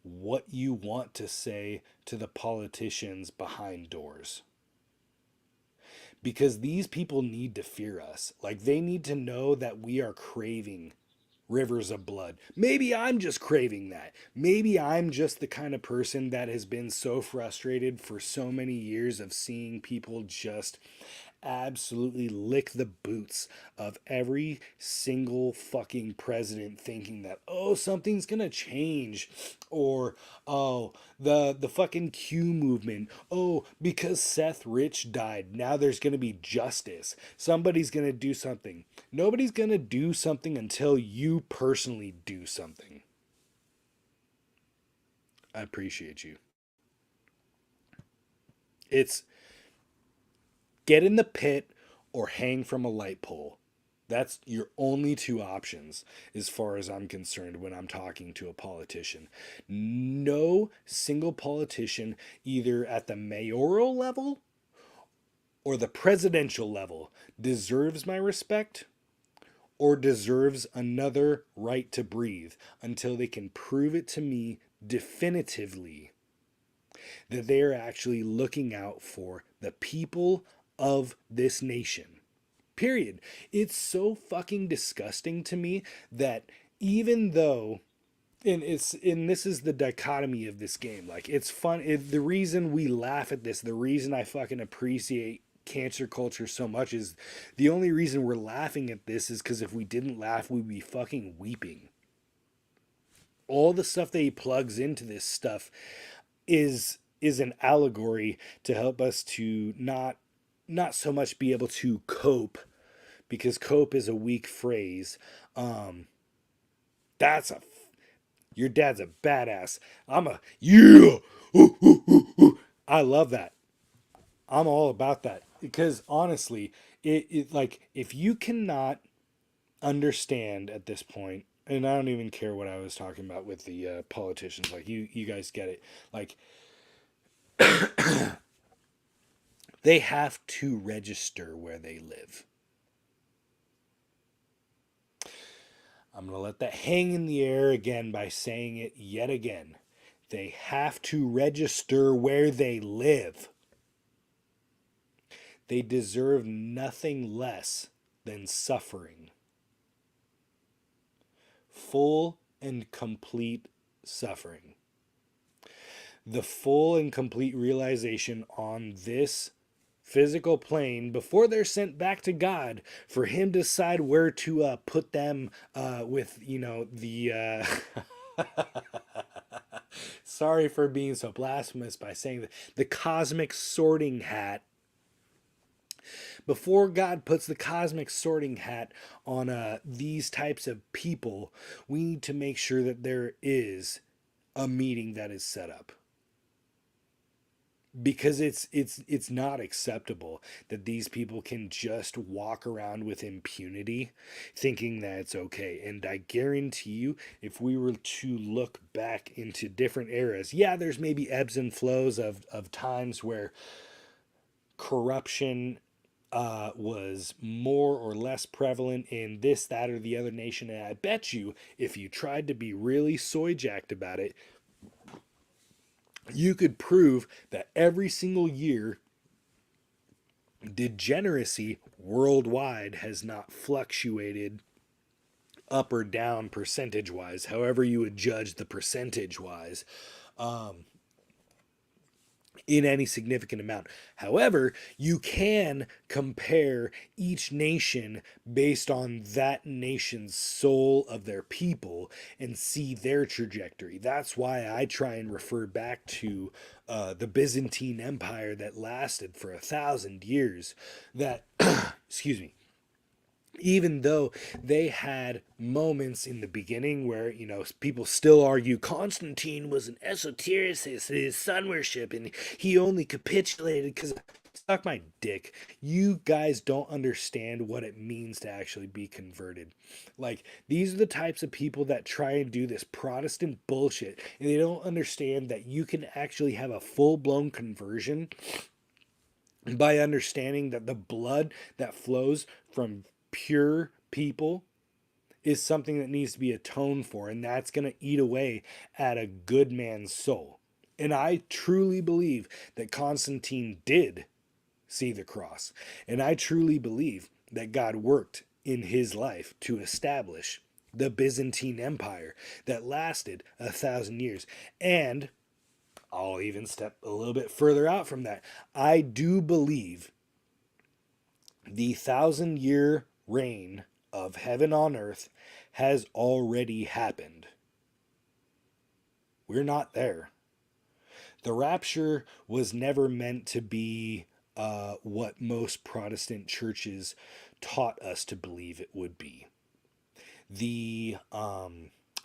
what you want to say to the politicians behind doors. Because these people need to fear us. Like, they need to know that we are craving rivers of blood. Maybe I'm just craving that. Maybe I'm just the kind of person that has been so frustrated for so many years of seeing people just absolutely lick the boots of every single fucking president, thinking that, oh, something's gonna change, or oh, the fucking Q movement, oh, because Seth Rich died, now there's gonna be justice, somebody's gonna do something. Nobody's gonna do something until you personally do something. I appreciate you. It's get in the pit or hang from a light pole. That's your only two options as far as I'm concerned when I'm talking to a politician. No single politician, either at the mayoral level or the presidential level, deserves my respect or deserves another right to breathe until they can prove it to me definitively that they are actually looking out for the people of this nation. Period. It's so fucking disgusting to me that even though and this is the dichotomy of this game. Like, it's fun. The reason we laugh at this, the reason I fucking appreciate cancer culture so much is the only reason we're laughing at this is because if we didn't laugh, we'd be fucking weeping. All the stuff that he plugs into this stuff is an allegory to help us to not so much be able to cope, because cope is a weak phrase. That's a Your dad's a badass. I'm a yeah. Ooh, ooh, ooh, ooh. I love that. I'm all about that because honestly, it like if you cannot understand at this point, and I don't even care what I was talking about with the politicians. Like, you guys get it. Like, they have to register where they live. I'm going to let that hang in the air again by saying it yet again. They have to register where they live. They deserve nothing less than suffering. Full and complete suffering. The full and complete realization on this physical plane before they're sent back to God for Him to decide where to put them with, the. Sorry for being so blasphemous by saying that. The cosmic sorting hat. Before God puts the cosmic sorting hat on these types of people, we need to make sure that there is a meeting that is set up, because it's not acceptable that these people can just walk around with impunity thinking that it's okay. And I guarantee you, if we were to look back into different eras, yeah, there's maybe ebbs and flows of times where corruption was more or less prevalent in this, that, or the other nation. And I bet you, if you tried to be really soy jacked about it, you could prove that every single year degeneracy worldwide has not fluctuated up or down percentage wise, however you would judge the percentage wise, in any significant amount. However, you can compare each nation based on that nation's soul of their people and see their trajectory. That's why I try and refer back to the Byzantine Empire that lasted for 1,000 years. That, excuse me, even though they had moments in the beginning where, people still argue Constantine was an esotericist, his sun worship, and he only capitulated because, suck my dick. You guys don't understand what it means to actually be converted. Like, these are the types of people that try and do this Protestant bullshit, and they don't understand that you can actually have a full-blown conversion by understanding that the blood that flows from pure people is something that needs to be atoned for, and that's going to eat away at a good man's soul. And I truly believe that Constantine did see the cross, and I truly believe that God worked in his life to establish the Byzantine Empire that lasted 1,000 years. And I'll even step a little bit further out from that. I do believe the 1,000 year reign of heaven on earth has already happened. We're not there. The rapture was never meant to be what most Protestant churches taught us to believe it would be. The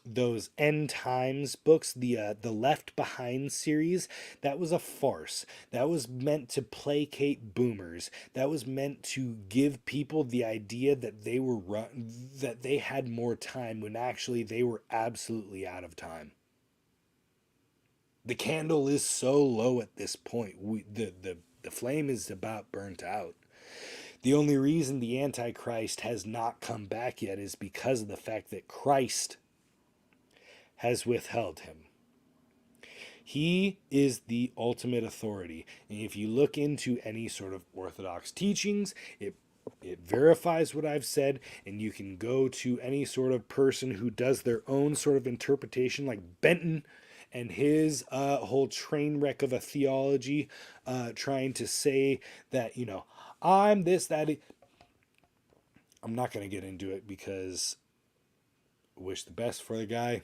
those end times books, the Left Behind series, that was a farce. That was meant to placate boomers. That was meant to give people the idea that that they had more time when actually they were absolutely out of time. The candle is so low at this point. The flame is about burnt out. The only reason the Antichrist has not come back yet is because of the fact that Christ has withheld him. He is the ultimate authority. And if you look into any sort of Orthodox teachings, it verifies what I've said, and you can go to any sort of person who does their own sort of interpretation, like Benton and his whole train wreck of a theology, trying to say that, I'm this, that. I'm not going to get into it because I wish the best for the guy.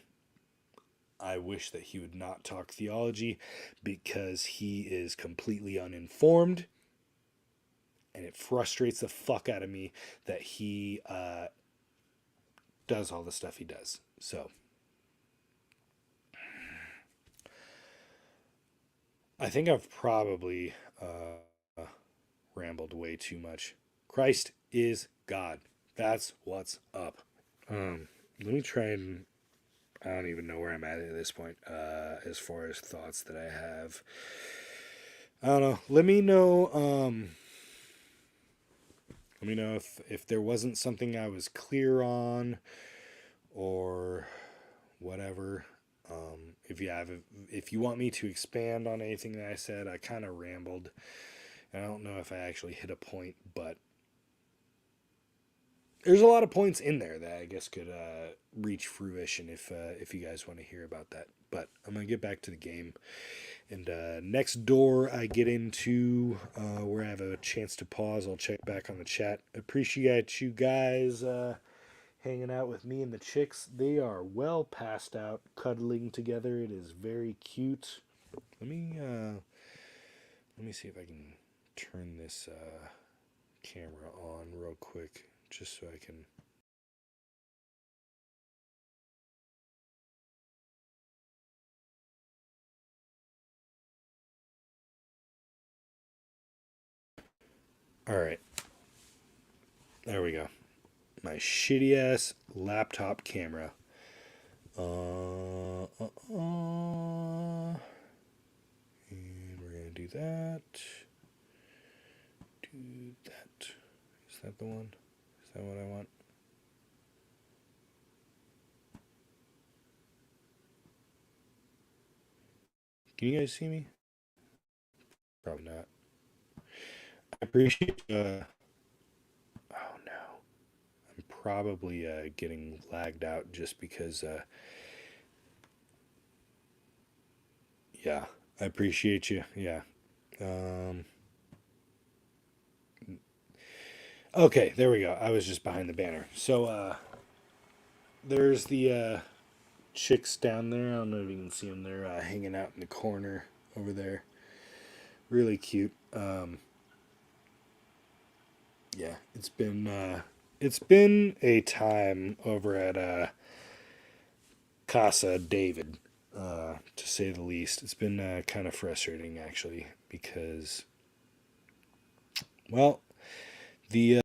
I wish that he would not talk theology because he is completely uninformed, and it frustrates the fuck out of me that he does all the stuff he does. So I think I've probably rambled way too much. Christ is God. That's what's up. Let me try and I don't even know where I'm at this point as far as thoughts that I have. I don't know. Let me know. Let me know if there wasn't something I was clear on or whatever. If you want me to expand on anything that I said, I kind of rambled. I don't know if I actually hit a point, but there's a lot of points in there that I guess could reach fruition if you guys want to hear about that. But I'm gonna get back to the game, and next door I get into where I have a chance to pause, I'll check back on the chat. Appreciate you guys hanging out with me and the chicks. They are well passed out, cuddling together. It is very cute. Let me see if I can turn this camera on real quick, just so I can All right. There we go. My shitty ass laptop camera. And we're gonna do that. Do that. Is that the one? Is that what I want? Can you guys see me? Probably not. I appreciate. Oh no. I'm probably getting lagged out just because. Yeah, I appreciate you. Yeah. Um, okay, there we go. I was just behind the banner. So there's the chicks down there. I don't know if you can see them. They're hanging out in the corner over there. Really cute. Yeah, it's been a time over at Casa David, to say the least. It's been kind of frustrating actually because, well, the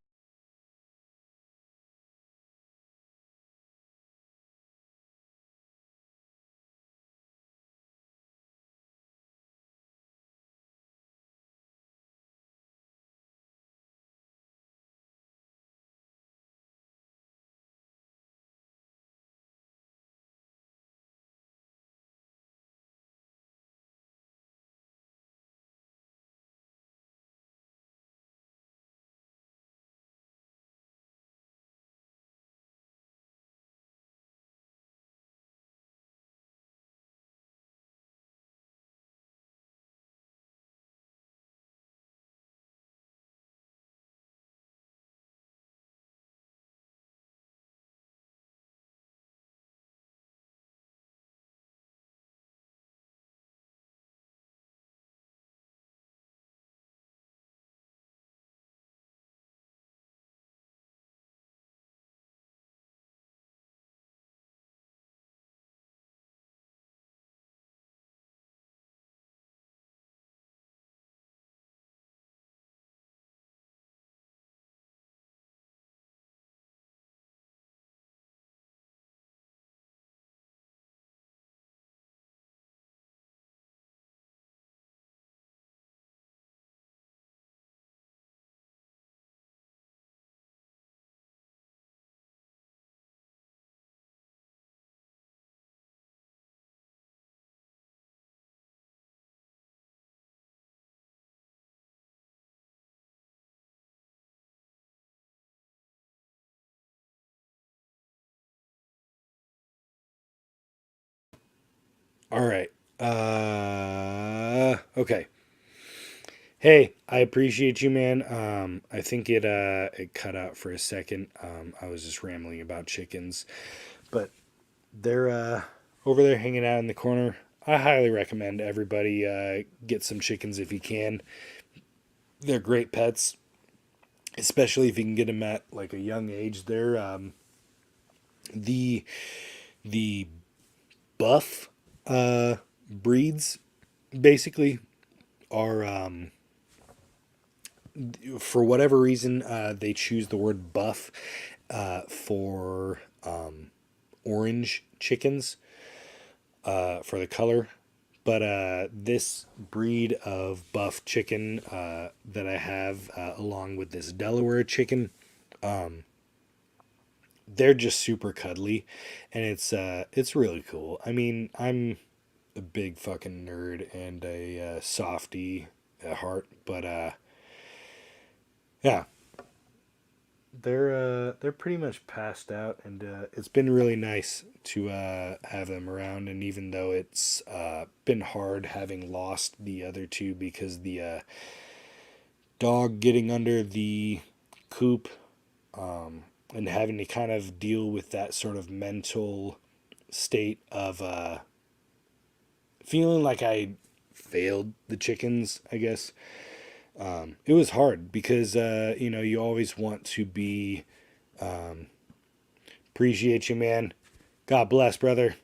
all right. Okay. Hey, I appreciate you, man. I think it cut out for a second. I was just rambling about chickens, but they're over there hanging out in the corner. I highly recommend everybody get some chickens if you can. They're great pets, especially if you can get them at like a young age. They're the the buff breeds basically are for whatever reason they choose the word buff for orange chickens for the color. But this breed of buff chicken that I have, along with this Delaware chicken, they're just super cuddly, and it's really cool. I mean, I'm a big fucking nerd and a softie at heart, but yeah, they're pretty much passed out, and it's been really nice to have them around. And even though it's been hard having lost the other two because the dog getting under the coop, and having to kind of deal with that sort of mental state of feeling like I failed the chickens, I guess. It was hard because you always want to be appreciate you, man. God bless, brother.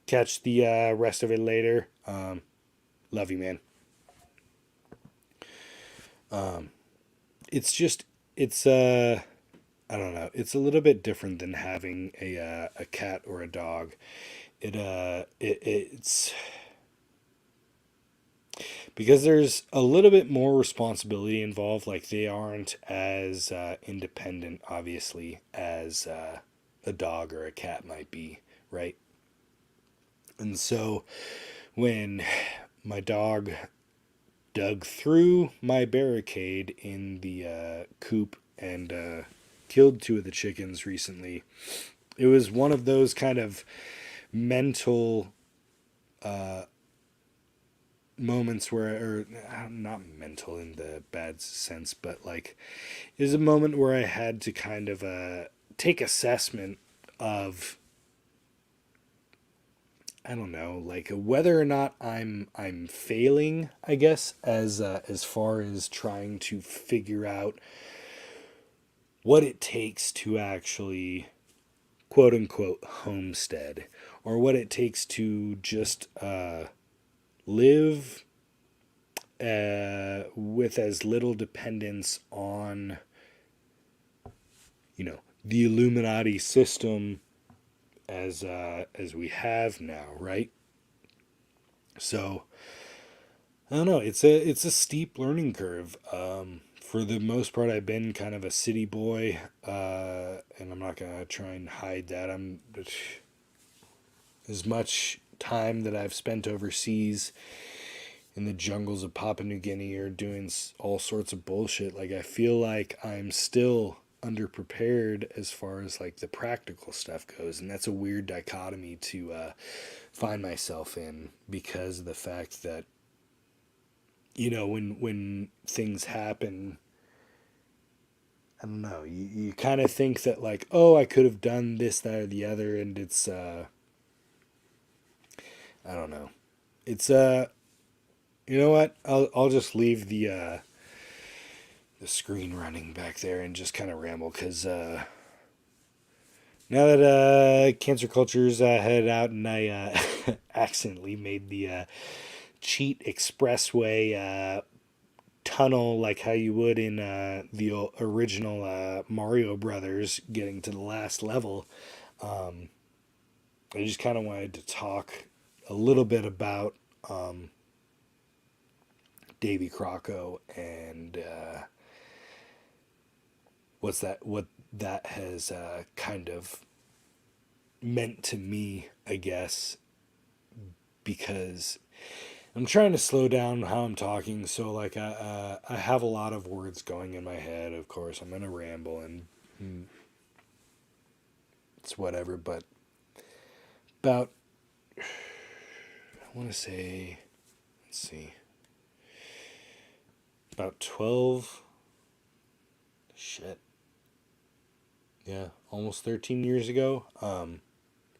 Catch the rest of it later. Love you, man. it's just it's I don't know. It's a little bit different than having a cat or a dog. It's because there's a little bit more responsibility involved. Like they aren't as independent, obviously, as a dog or a cat might be, right? And so when my dog dug through my barricade in the coop and killed two of the chickens recently, it was one of those kind of mental moments where, or not mental in the bad sense, but like it was a moment where I had to kind of take assessment of, I don't know, like whether or not I'm failing, I guess, as far as trying to figure out what it takes to actually quote unquote homestead, or what it takes to just live with as little dependence on, the Illuminati system as we have now, right? So I don't know. It's a steep learning curve. For the most part, I've been kind of a city boy, and I'm not gonna try and hide that. I'm as much time that I've spent overseas in the jungles of Papua New Guinea or doing all sorts of bullshit. Like I feel like I'm still underprepared as far as like the practical stuff goes, and that's a weird dichotomy to find myself in because of the fact that when things happen, I don't know, you kind of think that like, oh, I could have done this, that, or the other, and it's I don't know, it's you know what, I'll just leave the screen running back there and just kind of ramble because now that Cancer Culture's headed out and I accidentally made the cheat expressway tunnel like how you would in the original Mario Brothers getting to the last level. I just kind of wanted to talk a little bit about Davy Crocco and what that has kind of meant to me, I guess, because I'm trying to slow down how I'm talking. So like I have a lot of words going in my head. Of course, I'm gonna ramble and it's whatever. But about, I want to say, let's see, about 12. Shit. Yeah, almost 13 years ago.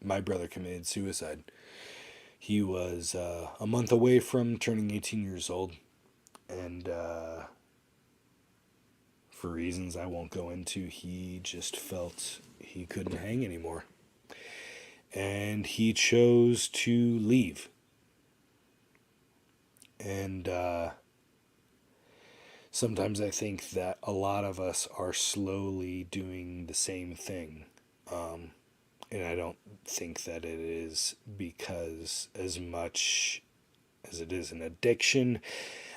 My brother committed suicide. He was a month away from turning 18 years old, and for reasons I won't go into, he just felt he couldn't hang anymore. And he chose to leave. And sometimes I think that a lot of us are slowly doing the same thing. And I don't think that it is because as much as it is an addiction,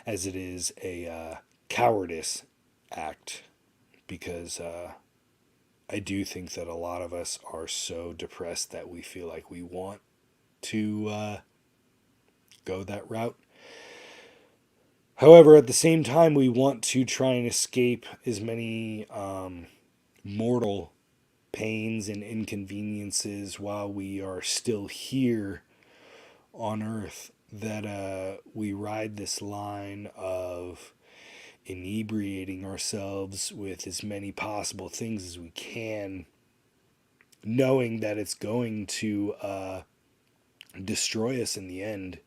as it is a cowardice act, because I do think that a lot of us are so depressed that we feel like we want to go that route. However, at the same time, we want to try and escape as many mortal pains and inconveniences while we are still here on Earth, that we ride this line of inebriating ourselves with as many possible things as we can, knowing that it's going to destroy us in the end,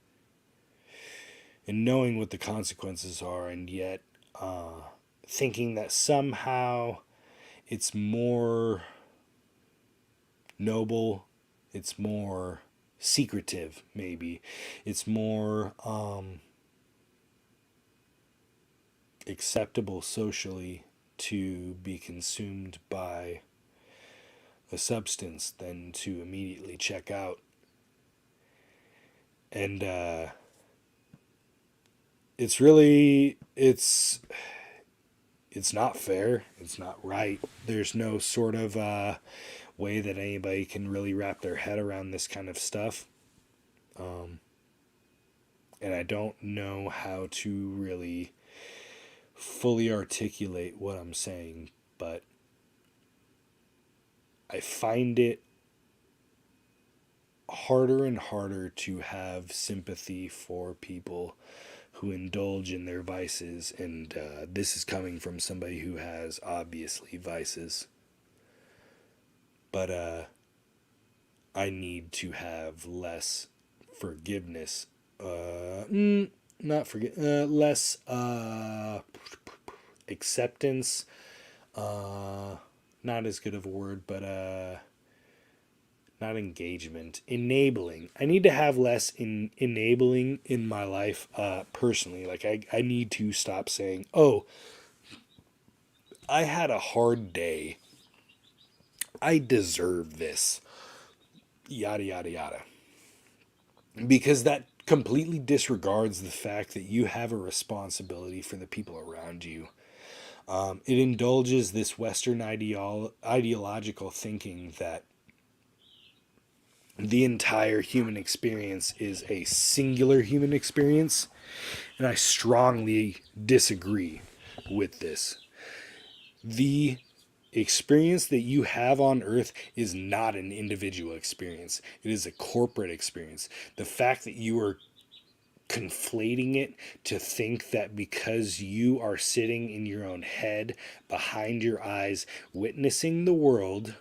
and knowing what the consequences are, and yet thinking that somehow it's more noble, it's more secretive, maybe it's more acceptable socially to be consumed by a substance than to immediately check out. And it's not fair. It's not right. There's no sort of way that anybody can really wrap their head around this kind of stuff. And I don't know how to really fully articulate what I'm saying, but I find it harder and harder to have sympathy for people who indulge in their vices, and this is coming from somebody who has obviously vices. But I need to have less forgiveness. Less acceptance. Not as good of a word, but not engagement. Enabling. I need to have less enabling in my life personally. Like, I need to stop saying, oh, I had a hard day. I deserve this. Yada, yada, yada. Because that completely disregards the fact that you have a responsibility for the people around you. It indulges this Western ideological thinking that the entire human experience is a singular human experience, and I strongly disagree with this. The experience that you have on earth is not an individual experience. It is a corporate experience. The fact that you are conflating it to think that because you are sitting in your own head, behind your eyes, witnessing the world,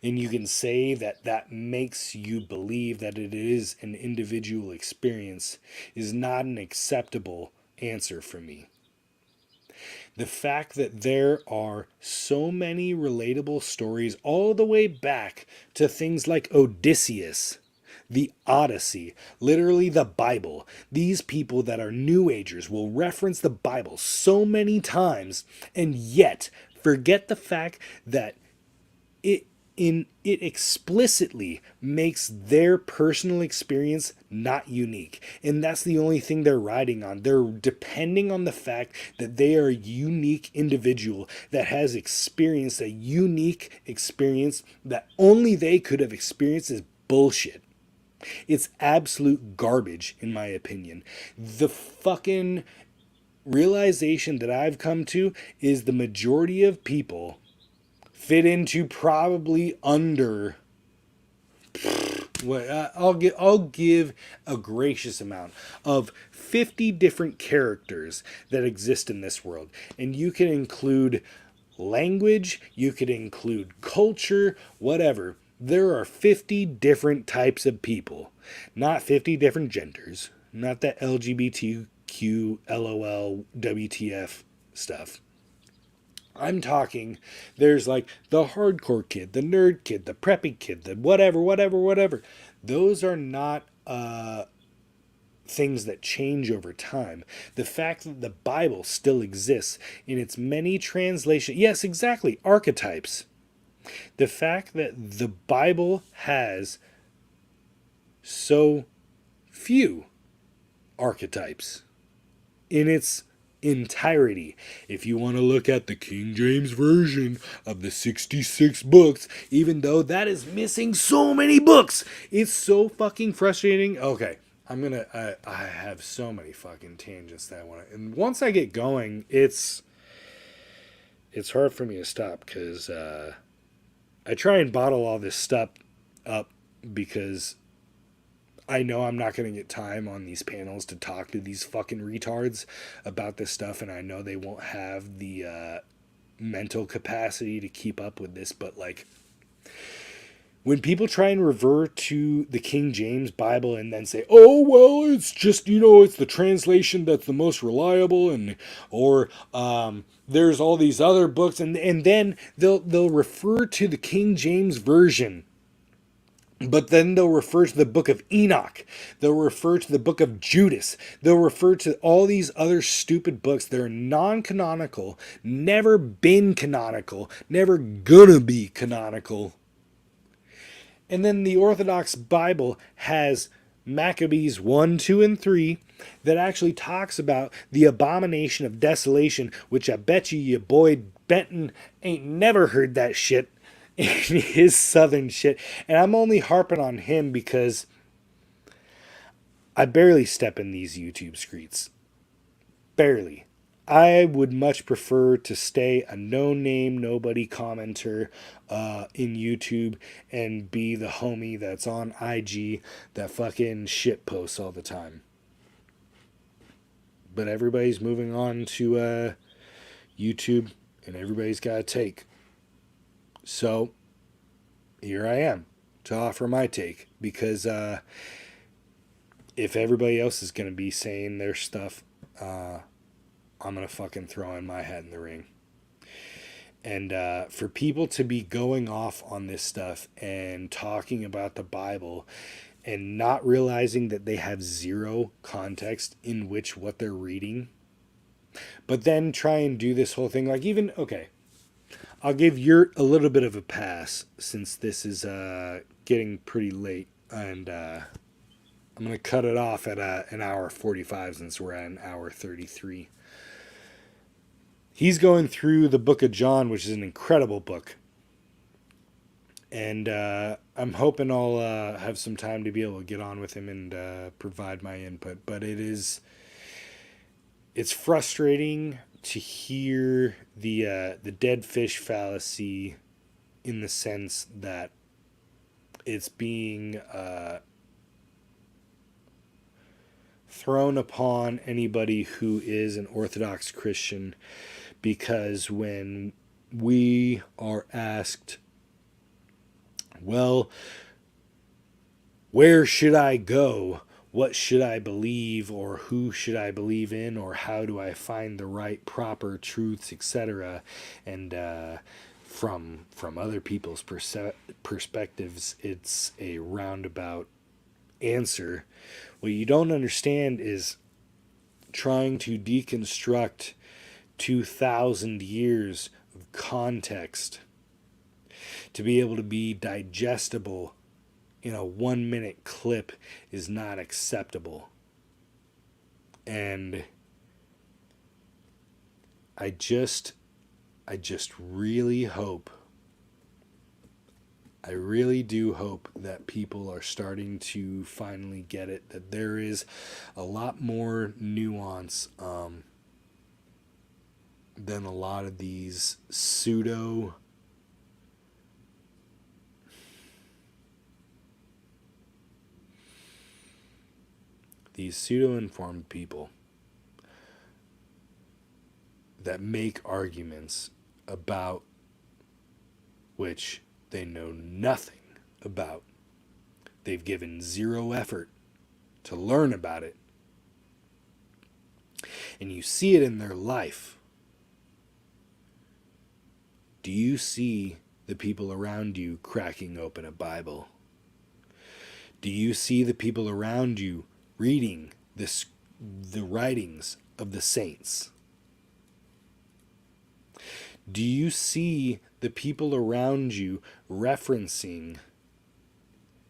and you can say that that makes you believe that it is an individual experience, is not an acceptable answer for me. The fact that there are so many relatable stories all the way back to things like Odysseus, the Odyssey, literally the Bible. These people that are New Agers will reference the Bible so many times and yet forget the fact that it explicitly makes their personal experience not unique. And that's the only thing they're riding on. They're depending on the fact that they are a unique individual that has experienced a unique experience that only they could have experienced is bullshit. It's absolute garbage, in my opinion. The fucking realization that I've come to is the majority of people fit into probably under I'll give a gracious amount of 50 different characters that exist in this world, and you can include language, you could include culture, whatever. There are 50 different types of people, not 50 different genders, not that LGBTQ LOL WTF stuff. I'm talking, there's like the hardcore kid, the nerd kid, the preppy kid, the whatever. Those are not things that change over time. The fact that the Bible still exists in its many translations, yes, exactly, archetypes. The fact that the Bible has so few archetypes in its entirety. If you want to look at the King James Version of the 66 books, even though that is missing so many books, it's so fucking frustrating. Okay, I have so many fucking tangents that I want to, and once I get going, it's hard for me to stop, because I try and bottle all this stuff up because I know I'm not going to get time on these panels to talk to these fucking retards about this stuff, and I know they won't have the mental capacity to keep up with this, but like, when people try and revert to the King James Bible and then say, oh, well, it's just, it's the translation that's the most reliable, or there's all these other books, and then they'll refer to the King James Version But then they'll refer to the book of Enoch. They'll refer to the book of Judas. They'll refer to all these other stupid books that are non-canonical, never been canonical, never gonna be canonical. And then the Orthodox Bible has Maccabees 1, 2, and 3 that actually talks about the abomination of desolation, which I bet you your boy Benton ain't never heard that shit in his southern shit. And I'm only harping on him because I barely step in these YouTube streets. Barely. I would much prefer to stay a no-name, nobody commenter in YouTube and be the homie that's on IG that fucking shit posts all the time. But everybody's moving on to YouTube, and everybody's got a take. So here I am to offer my take, because if everybody else is going to be saying their stuff, I'm going to fucking throw in my hat in the ring. And for people to be going off on this stuff and talking about the Bible and not realizing that they have zero context in which what they're reading, but then try and do this whole thing like, even, okay, I'll give Yurt a little bit of a pass since this is getting pretty late, and I'm going to cut it off at an hour 45 since we're at an hour 33. He's going through the book of John, which is an incredible book. And I'm hoping I'll have some time to be able to get on with him and provide my input. But it's frustrating to hear the dead fish fallacy, in the sense that it's being thrown upon anybody who is an Orthodox Christian, because when we are asked, well, where should I go? What should I believe? Or who should I believe in? Or how do I find the right, proper truths, etc.? And from other people's perspectives, it's a roundabout answer. What you don't understand is trying to deconstruct 2,000 years of context to be able to be digestible in a 1-minute clip is not acceptable. And I just really hope, I really do hope that people are starting to finally get it, that there is a lot more nuance than a lot of these pseudo-informed people that make arguments about which they know nothing about. They've given zero effort to learn about it. And you see it in their life. Do you see the people around you cracking open a Bible? Do you see the people around you reading the writings of the saints? Do you see the people around you referencing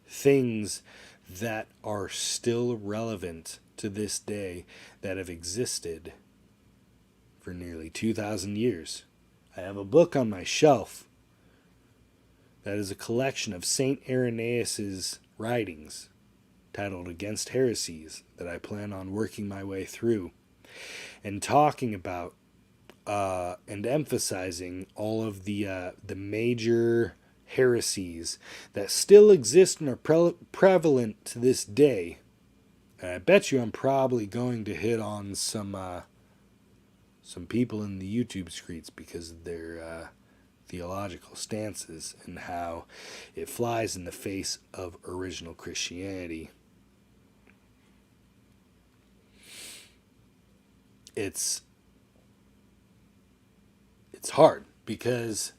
things that are still relevant to this day, that have existed for nearly 2,000 years? I have a book on my shelf that is a collection of St. Irenaeus' writings titled Against Heresies that I plan on working my way through and talking about and emphasizing all of the major heresies that still exist and are prevalent to this day. And I bet you I'm probably going to hit on some people in the YouTube streets because of their theological stances and how it flies in the face of original Christianity. It's hard because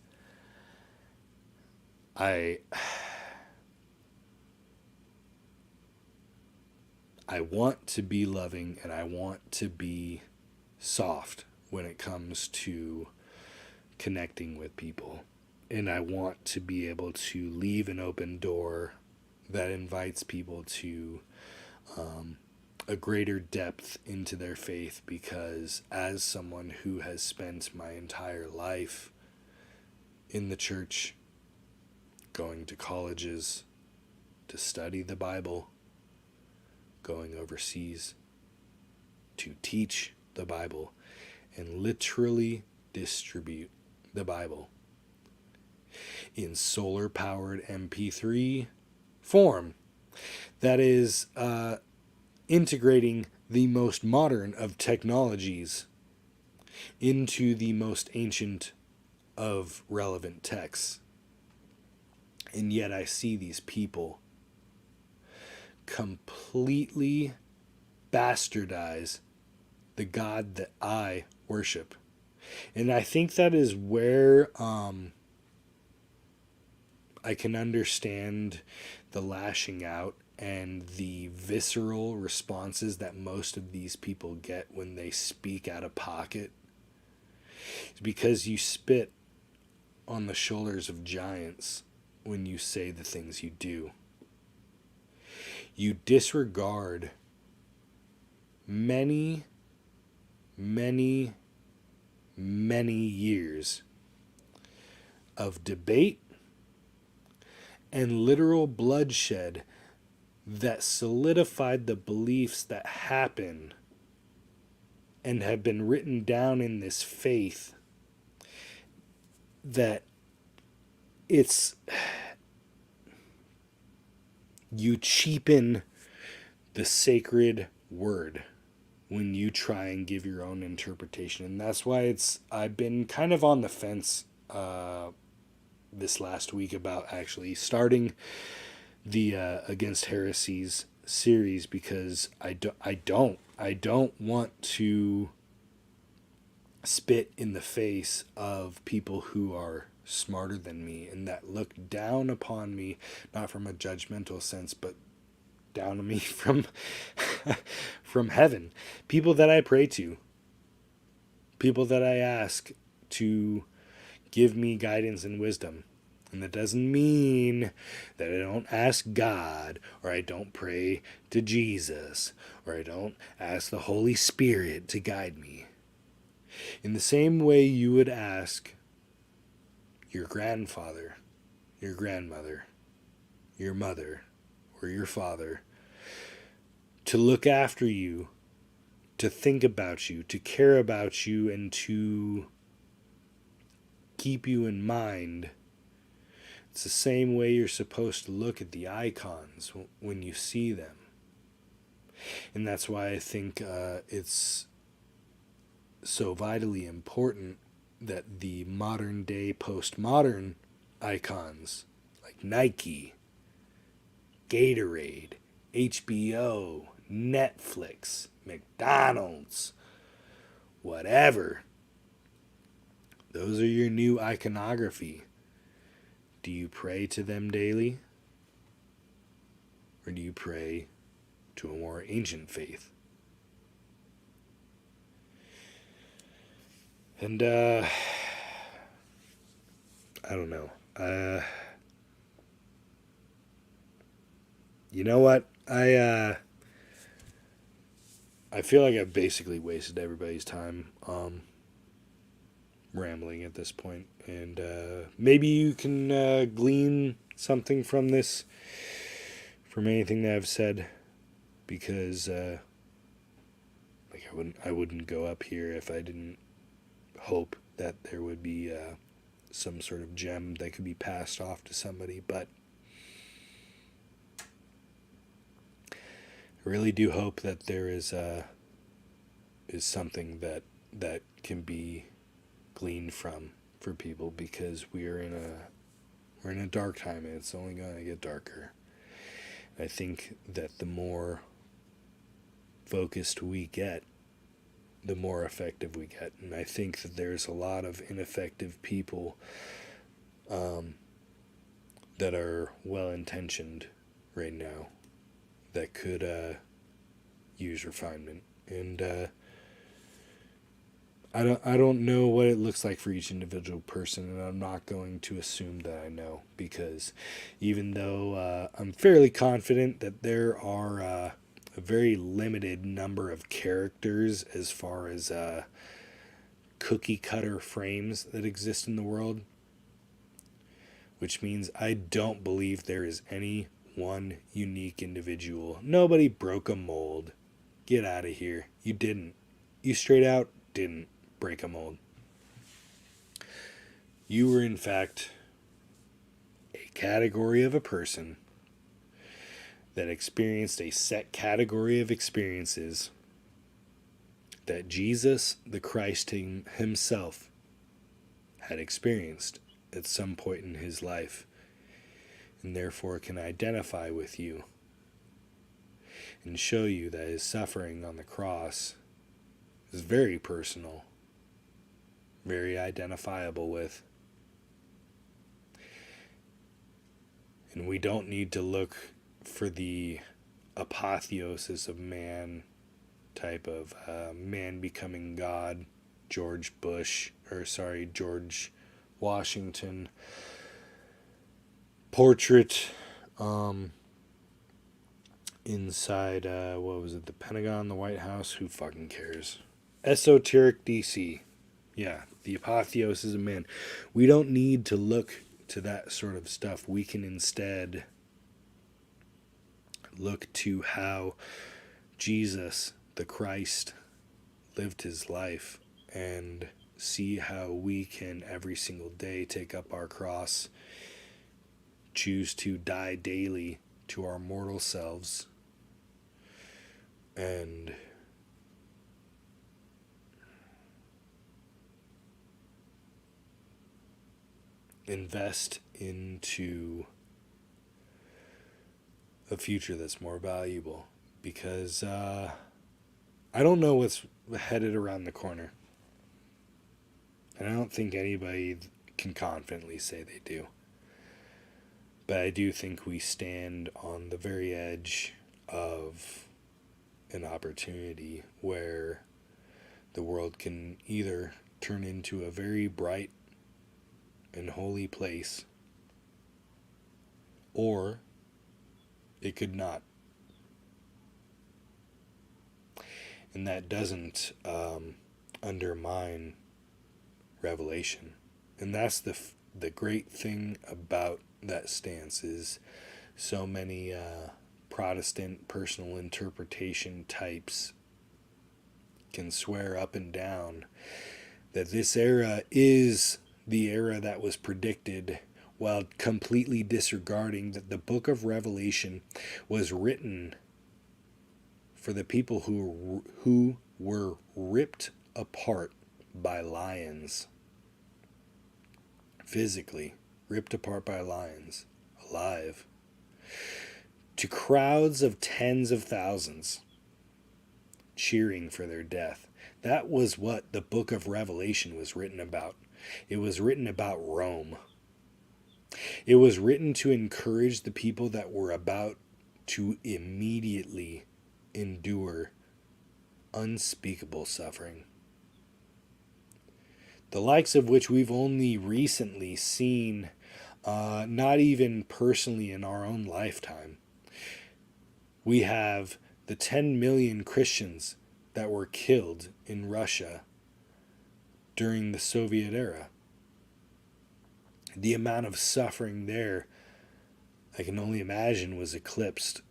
I want to be loving and I want to be soft when it comes to connecting with people. And I want to be able to leave an open door that invites people to a greater depth into their faith, because as someone who has spent my entire life in the church, going to colleges to study the Bible, going overseas to teach the Bible, and literally distribute the Bible in solar-powered MP3 form that is integrating the most modern of technologies into the most ancient of relevant texts. And yet I see these people completely bastardize the God that I worship. And I think that is where I can understand the lashing out and the visceral responses that most of these people get when they speak out of pocket. It's because you spit on the shoulders of giants when you say the things you do. You disregard many, many, many years of debate and literal bloodshed that solidified the beliefs that happen and have been written down in this faith, that it's, you cheapen the sacred word when you try and give your own interpretation. And that's why I've been kind of on the fence this last week about actually starting the Against Heresies series, because I don't want to spit in the face of people who are smarter than me and that look down upon me, not from a judgmental sense, but down on me from from heaven. People that I pray to, people that I ask to give me guidance and wisdom. And that doesn't mean that I don't ask God, or I don't pray to Jesus, or I don't ask the Holy Spirit to guide me. In the same way you would ask your grandfather, your grandmother, your mother, or your father to look after you, to think about you, to care about you, and to keep you in mind. It's the same way you're supposed to look at the icons when you see them. And that's why I think it's so vitally important that the modern day postmodern icons like Nike, Gatorade, HBO, Netflix, McDonald's, whatever, those are your new iconography. Do you pray to them daily? Or do you pray to a more ancient faith? And, I don't know. You know what? I feel like I've basically wasted everybody's time rambling at this point. And maybe you can glean something from this, from anything that I've said, because I wouldn't go up here if I didn't hope that there would be some sort of gem that could be passed off to somebody. But I really do hope that there is something that can be gleaned from for people, because we're in a dark time, and it's only going to get darker. I think that the more focused we get, the more effective we get. And I think that there's a lot of ineffective people that are well-intentioned right now that could use refinement. And I don't know what it looks like for each individual person, and I'm not going to assume that I know, because even though I'm fairly confident that there are a very limited number of characters as far as cookie cutter frames that exist in the world, which means I don't believe there is any one unique individual. Nobody broke a mold. Get out of here. You didn't. You straight out didn't break a mold. You were, in fact, a category of a person that experienced a set category of experiences that Jesus, the Christ himself, had experienced at some point in his life, and therefore can identify with you and show you that his suffering on the cross is very personal, very identifiable with. And we don't need to look for the apotheosis of man type of man becoming God, George Washington portrait inside, what was it, the Pentagon, the White House? Who fucking cares? Esoteric DC. Yeah, the apotheosis of man. We don't need to look to that sort of stuff. We can instead look to how Jesus, the Christ, lived his life, and see how we can every single day take up our cross, choose to die daily to our mortal selves, and invest into a future that's more valuable. Because I don't know what's headed around the corner. And I don't think anybody can confidently say they do. But I do think we stand on the very edge of an opportunity where the world can either turn into a very bright and holy place, or it could not. And that doesn't undermine revelation. And that's the great thing about that stance, is so many Protestant personal interpretation types can swear up and down that this era is the era that was predicted, while completely disregarding that the book of Revelation was written for the people who were ripped apart by lions. Physically ripped apart by lions, alive. To crowds of tens of thousands cheering for their death. That was what the book of Revelation was written about. It was written about Rome. It was written to encourage the people that were about to immediately endure unspeakable suffering, the likes of which we've only recently seen, not even personally in our own lifetime. We have the 10 million Christians that were killed in Russia during the Soviet era. The amount of suffering there, I can only imagine, was eclipsed.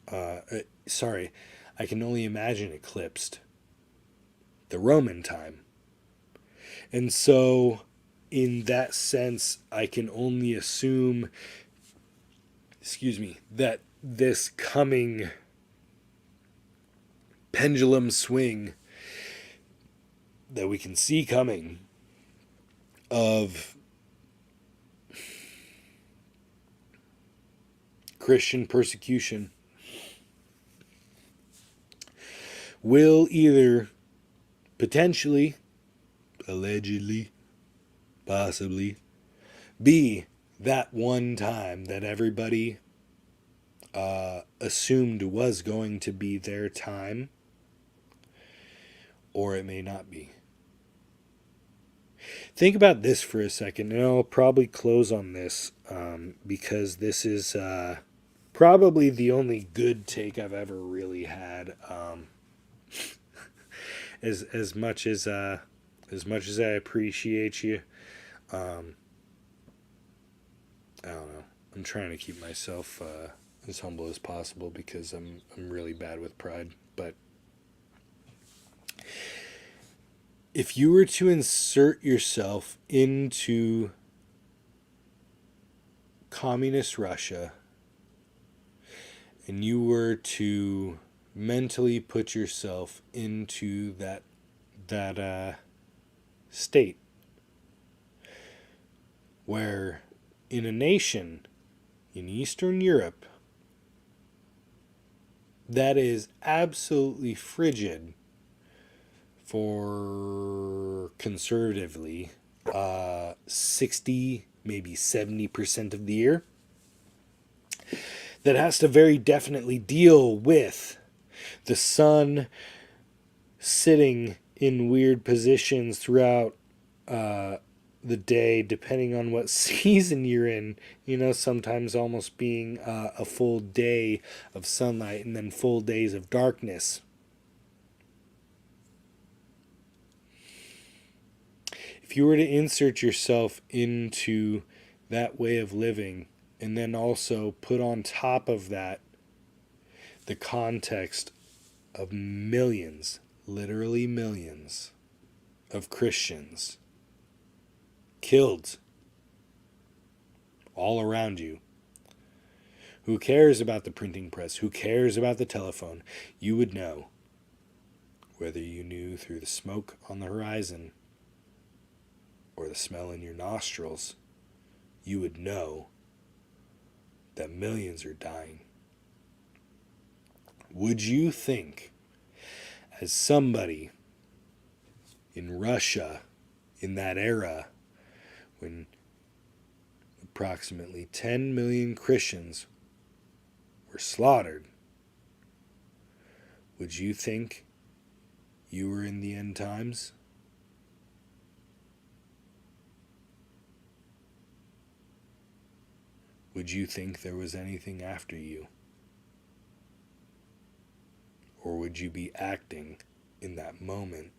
I can only imagine eclipsed the Roman time. And so, in that sense, I can only assume, that this coming pendulum swing that we can see coming of Christian persecution will either potentially, allegedly, possibly, be that one time that everybody assumed was going to be their time, or it may not be. Think about this for a second, and I'll probably close on this because this is probably the only good take I've ever really had. As much as I appreciate you, I don't know. I'm trying to keep myself as humble as possible because I'm really bad with pride. But if you were to insert yourself into communist Russia and you were to mentally put yourself into that state where in a nation in Eastern Europe that is absolutely frigid for conservatively 60, maybe 70% of the year, that has to very definitely deal with the sun sitting in weird positions throughout the day, depending on what season you're in. You know, sometimes almost being a full day of sunlight and then full days of darkness. If you were to insert yourself into that way of living and then also put on top of that the context of millions, literally millions, of Christians killed all around you. Who cares about the printing press? Who cares about the telephone? You would know, whether you knew through the smoke on the horizon or the smell in your nostrils, you would know that millions are dying. Would you think, as somebody in Russia in that era, when approximately 10 million Christians were slaughtered, would you think you were in the end times? Would you think there was anything after you? Or would you be acting in that moment,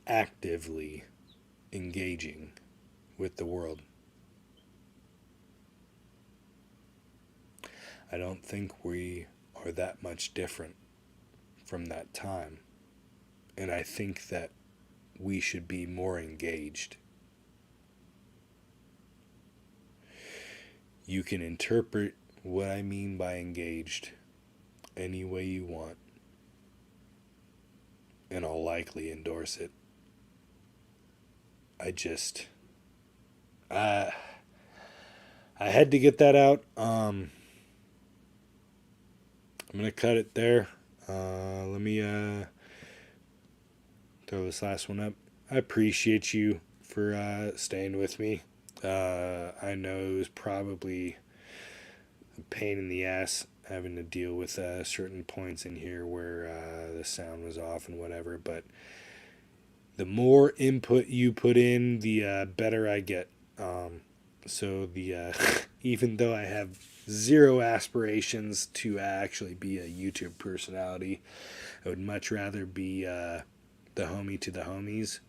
actively engaging with the world? I don't think we are that much different from that time. And I think that we should be more engaged. You can interpret what I mean by engaged any way you want, and I'll likely endorse it. I had to get that out. I'm gonna cut it there. Let me throw this last one up. I appreciate you for staying with me. I know it was probably a pain in the ass having to deal with certain points in here where the sound was off and whatever, but the more input you put in, the better I get. So even though I have zero aspirations to actually be a YouTube personality, I would much rather be the homie to the homies.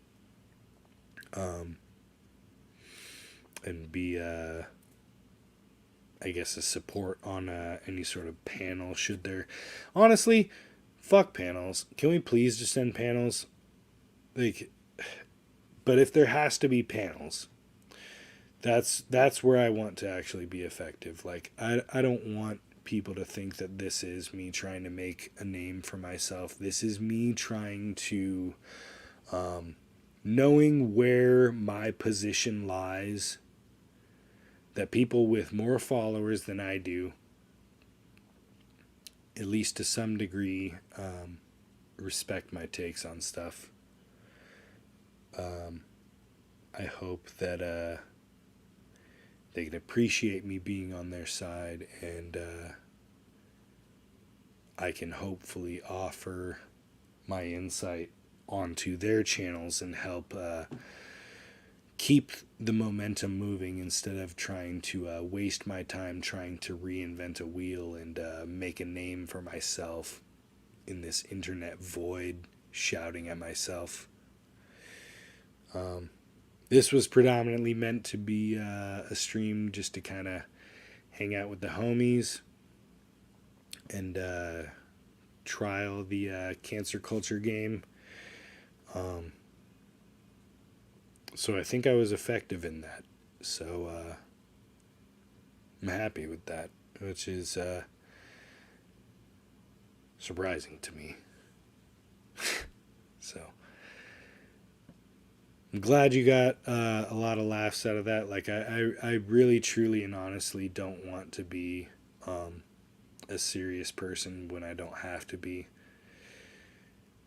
And be, I guess, a support on any sort of panel. Should there, honestly, fuck panels. Can we please just send panels? Like, but if there has to be panels, that's where I want to actually be effective. Like, I don't want people to think that this is me trying to make a name for myself. This is me trying to, knowing where my position lies, that people with more followers than I do, at least to some degree, respect my takes on stuff. I hope that they can appreciate me being on their side, and I can hopefully offer my insight onto their channels and help keep the momentum moving instead of trying to waste my time trying to reinvent a wheel and make a name for myself in this internet void, shouting at myself. This was predominantly meant to be a stream just to kind of hang out with the homies and trial the cancer culture game. So I think I was effective in that. So I'm happy with that, which is surprising to me. So I'm glad you got a lot of laughs out of that. Like I really, truly, and honestly don't want to be a serious person when I don't have to be,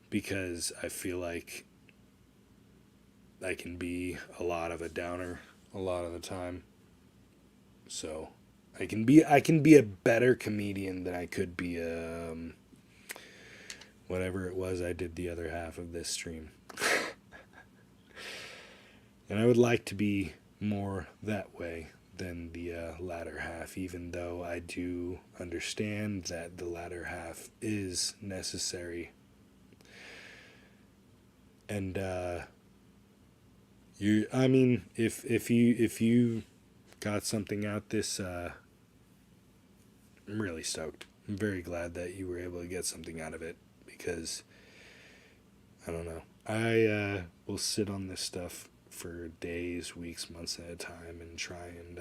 because I feel like I can be a lot of a downer a lot of the time. So I can be a better comedian than I could be whatever it was I did the other half of this stream. And I would like to be more that way than the latter half, even though I do understand that the latter half is necessary. And if you got something out this, I'm really stoked. I'm very glad that you were able to get something out of it, because I don't know. I will sit on this stuff for days, weeks, months at a time and try and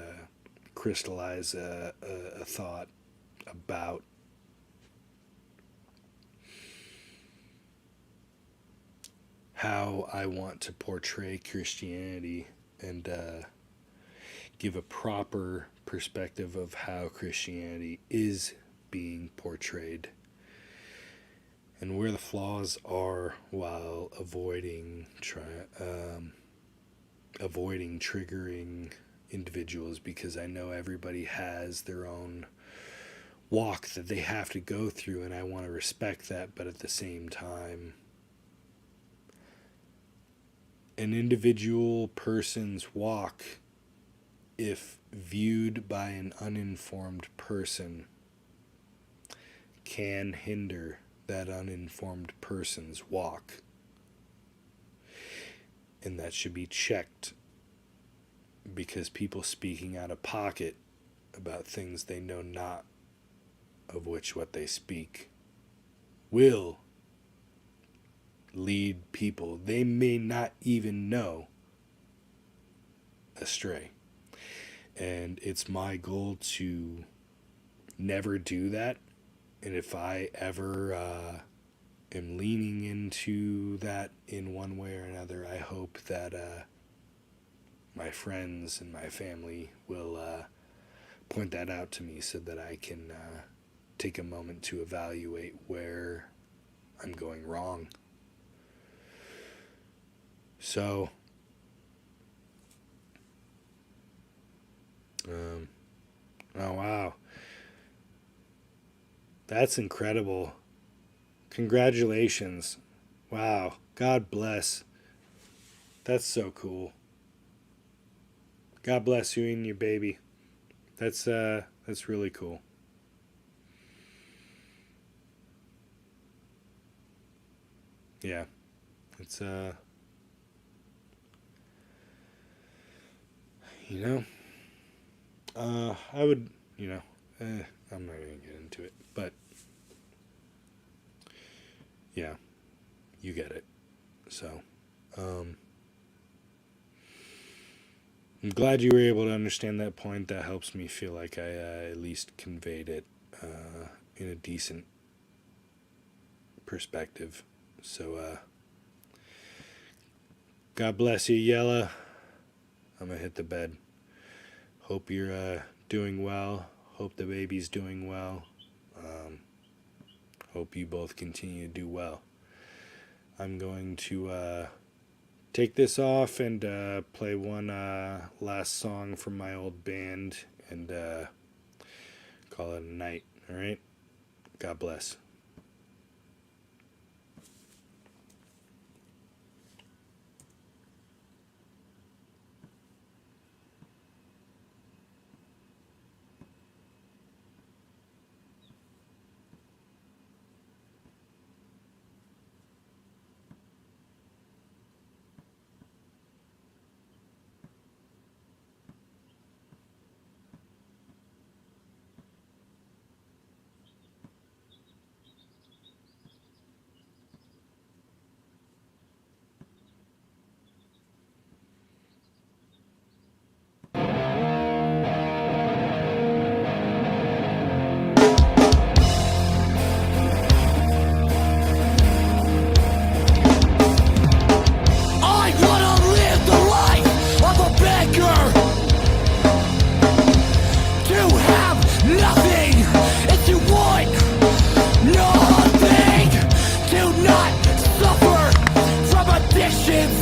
crystallize a thought about how I want to portray Christianity and give a proper perspective of how Christianity is being portrayed and where the flaws are, while avoiding triggering individuals, because I know everybody has their own walk that they have to go through, and I want to respect that. But at the same time, an individual person's walk, if viewed by an uninformed person, can hinder that uninformed person's walk. And that should be checked, because people speaking out of pocket about things they know not of which what they speak will lead people they may not even know astray. And it's my goal to never do that. And if I ever am leaning into that in one way or another, I hope that my friends and my family will point that out to me, so that I can take a moment to evaluate where I'm going wrong. So, oh wow, that's incredible. Congratulations. Wow, God bless. That's so cool. God bless you and your baby. That's really cool. Yeah. It's I would, I'm not going to get into it, but yeah, you get it. So, I'm glad you were able to understand that point. That helps me feel like I at least conveyed it in a decent perspective. So, God bless you, Yella. I'm going to hit the bed. Hope you're doing well. Hope the baby's doing well. Hope you both continue to do well. I'm going to take this off and play one last song from my old band and call it a night. All right? God bless. I wanna live the life of a beggar. To have nothing if you want nothing. To not suffer from addictions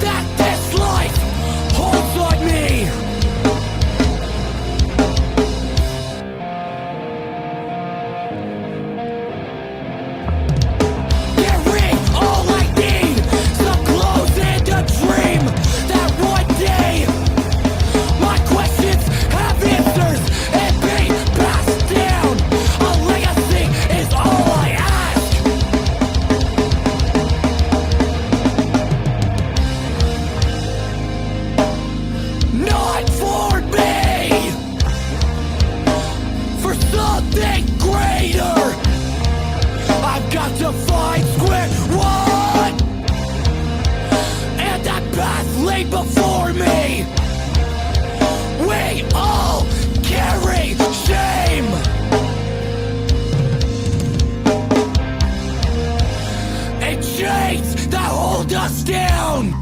that this life holds on me. Carry all I need, some clothes and a dream that one day my questions have answers and be passed down. A legacy is all I ask. Not for me, for something greater. I've got to find square one, and that path lay before me. We all carry shame, and chains that hold us down.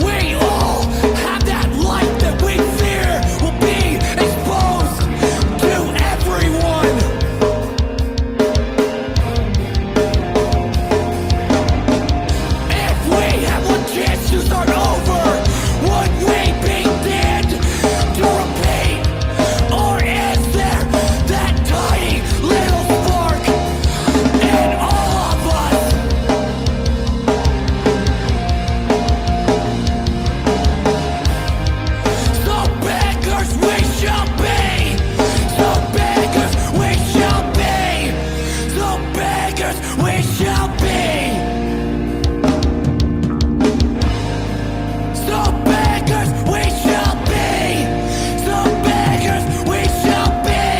We all have that light that we fear will be exposed to everyone. If we have one chance to start over, would we be dead to repeat? Or is there that tiny little spark in all of us? So beggars we shall be. So beggars we shall be. So beggars we shall be. So beggars we shall be. So beggars we shall be.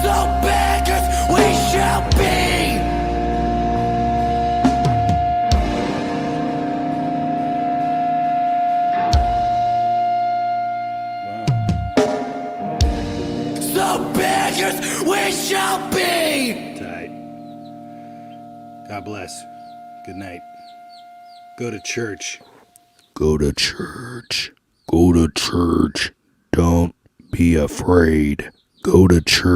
So beggars we shall be. So beggars we shall be. Tight. God bless. Good night. Go to church. Go to church. Go to church. Don't be afraid. Go to church.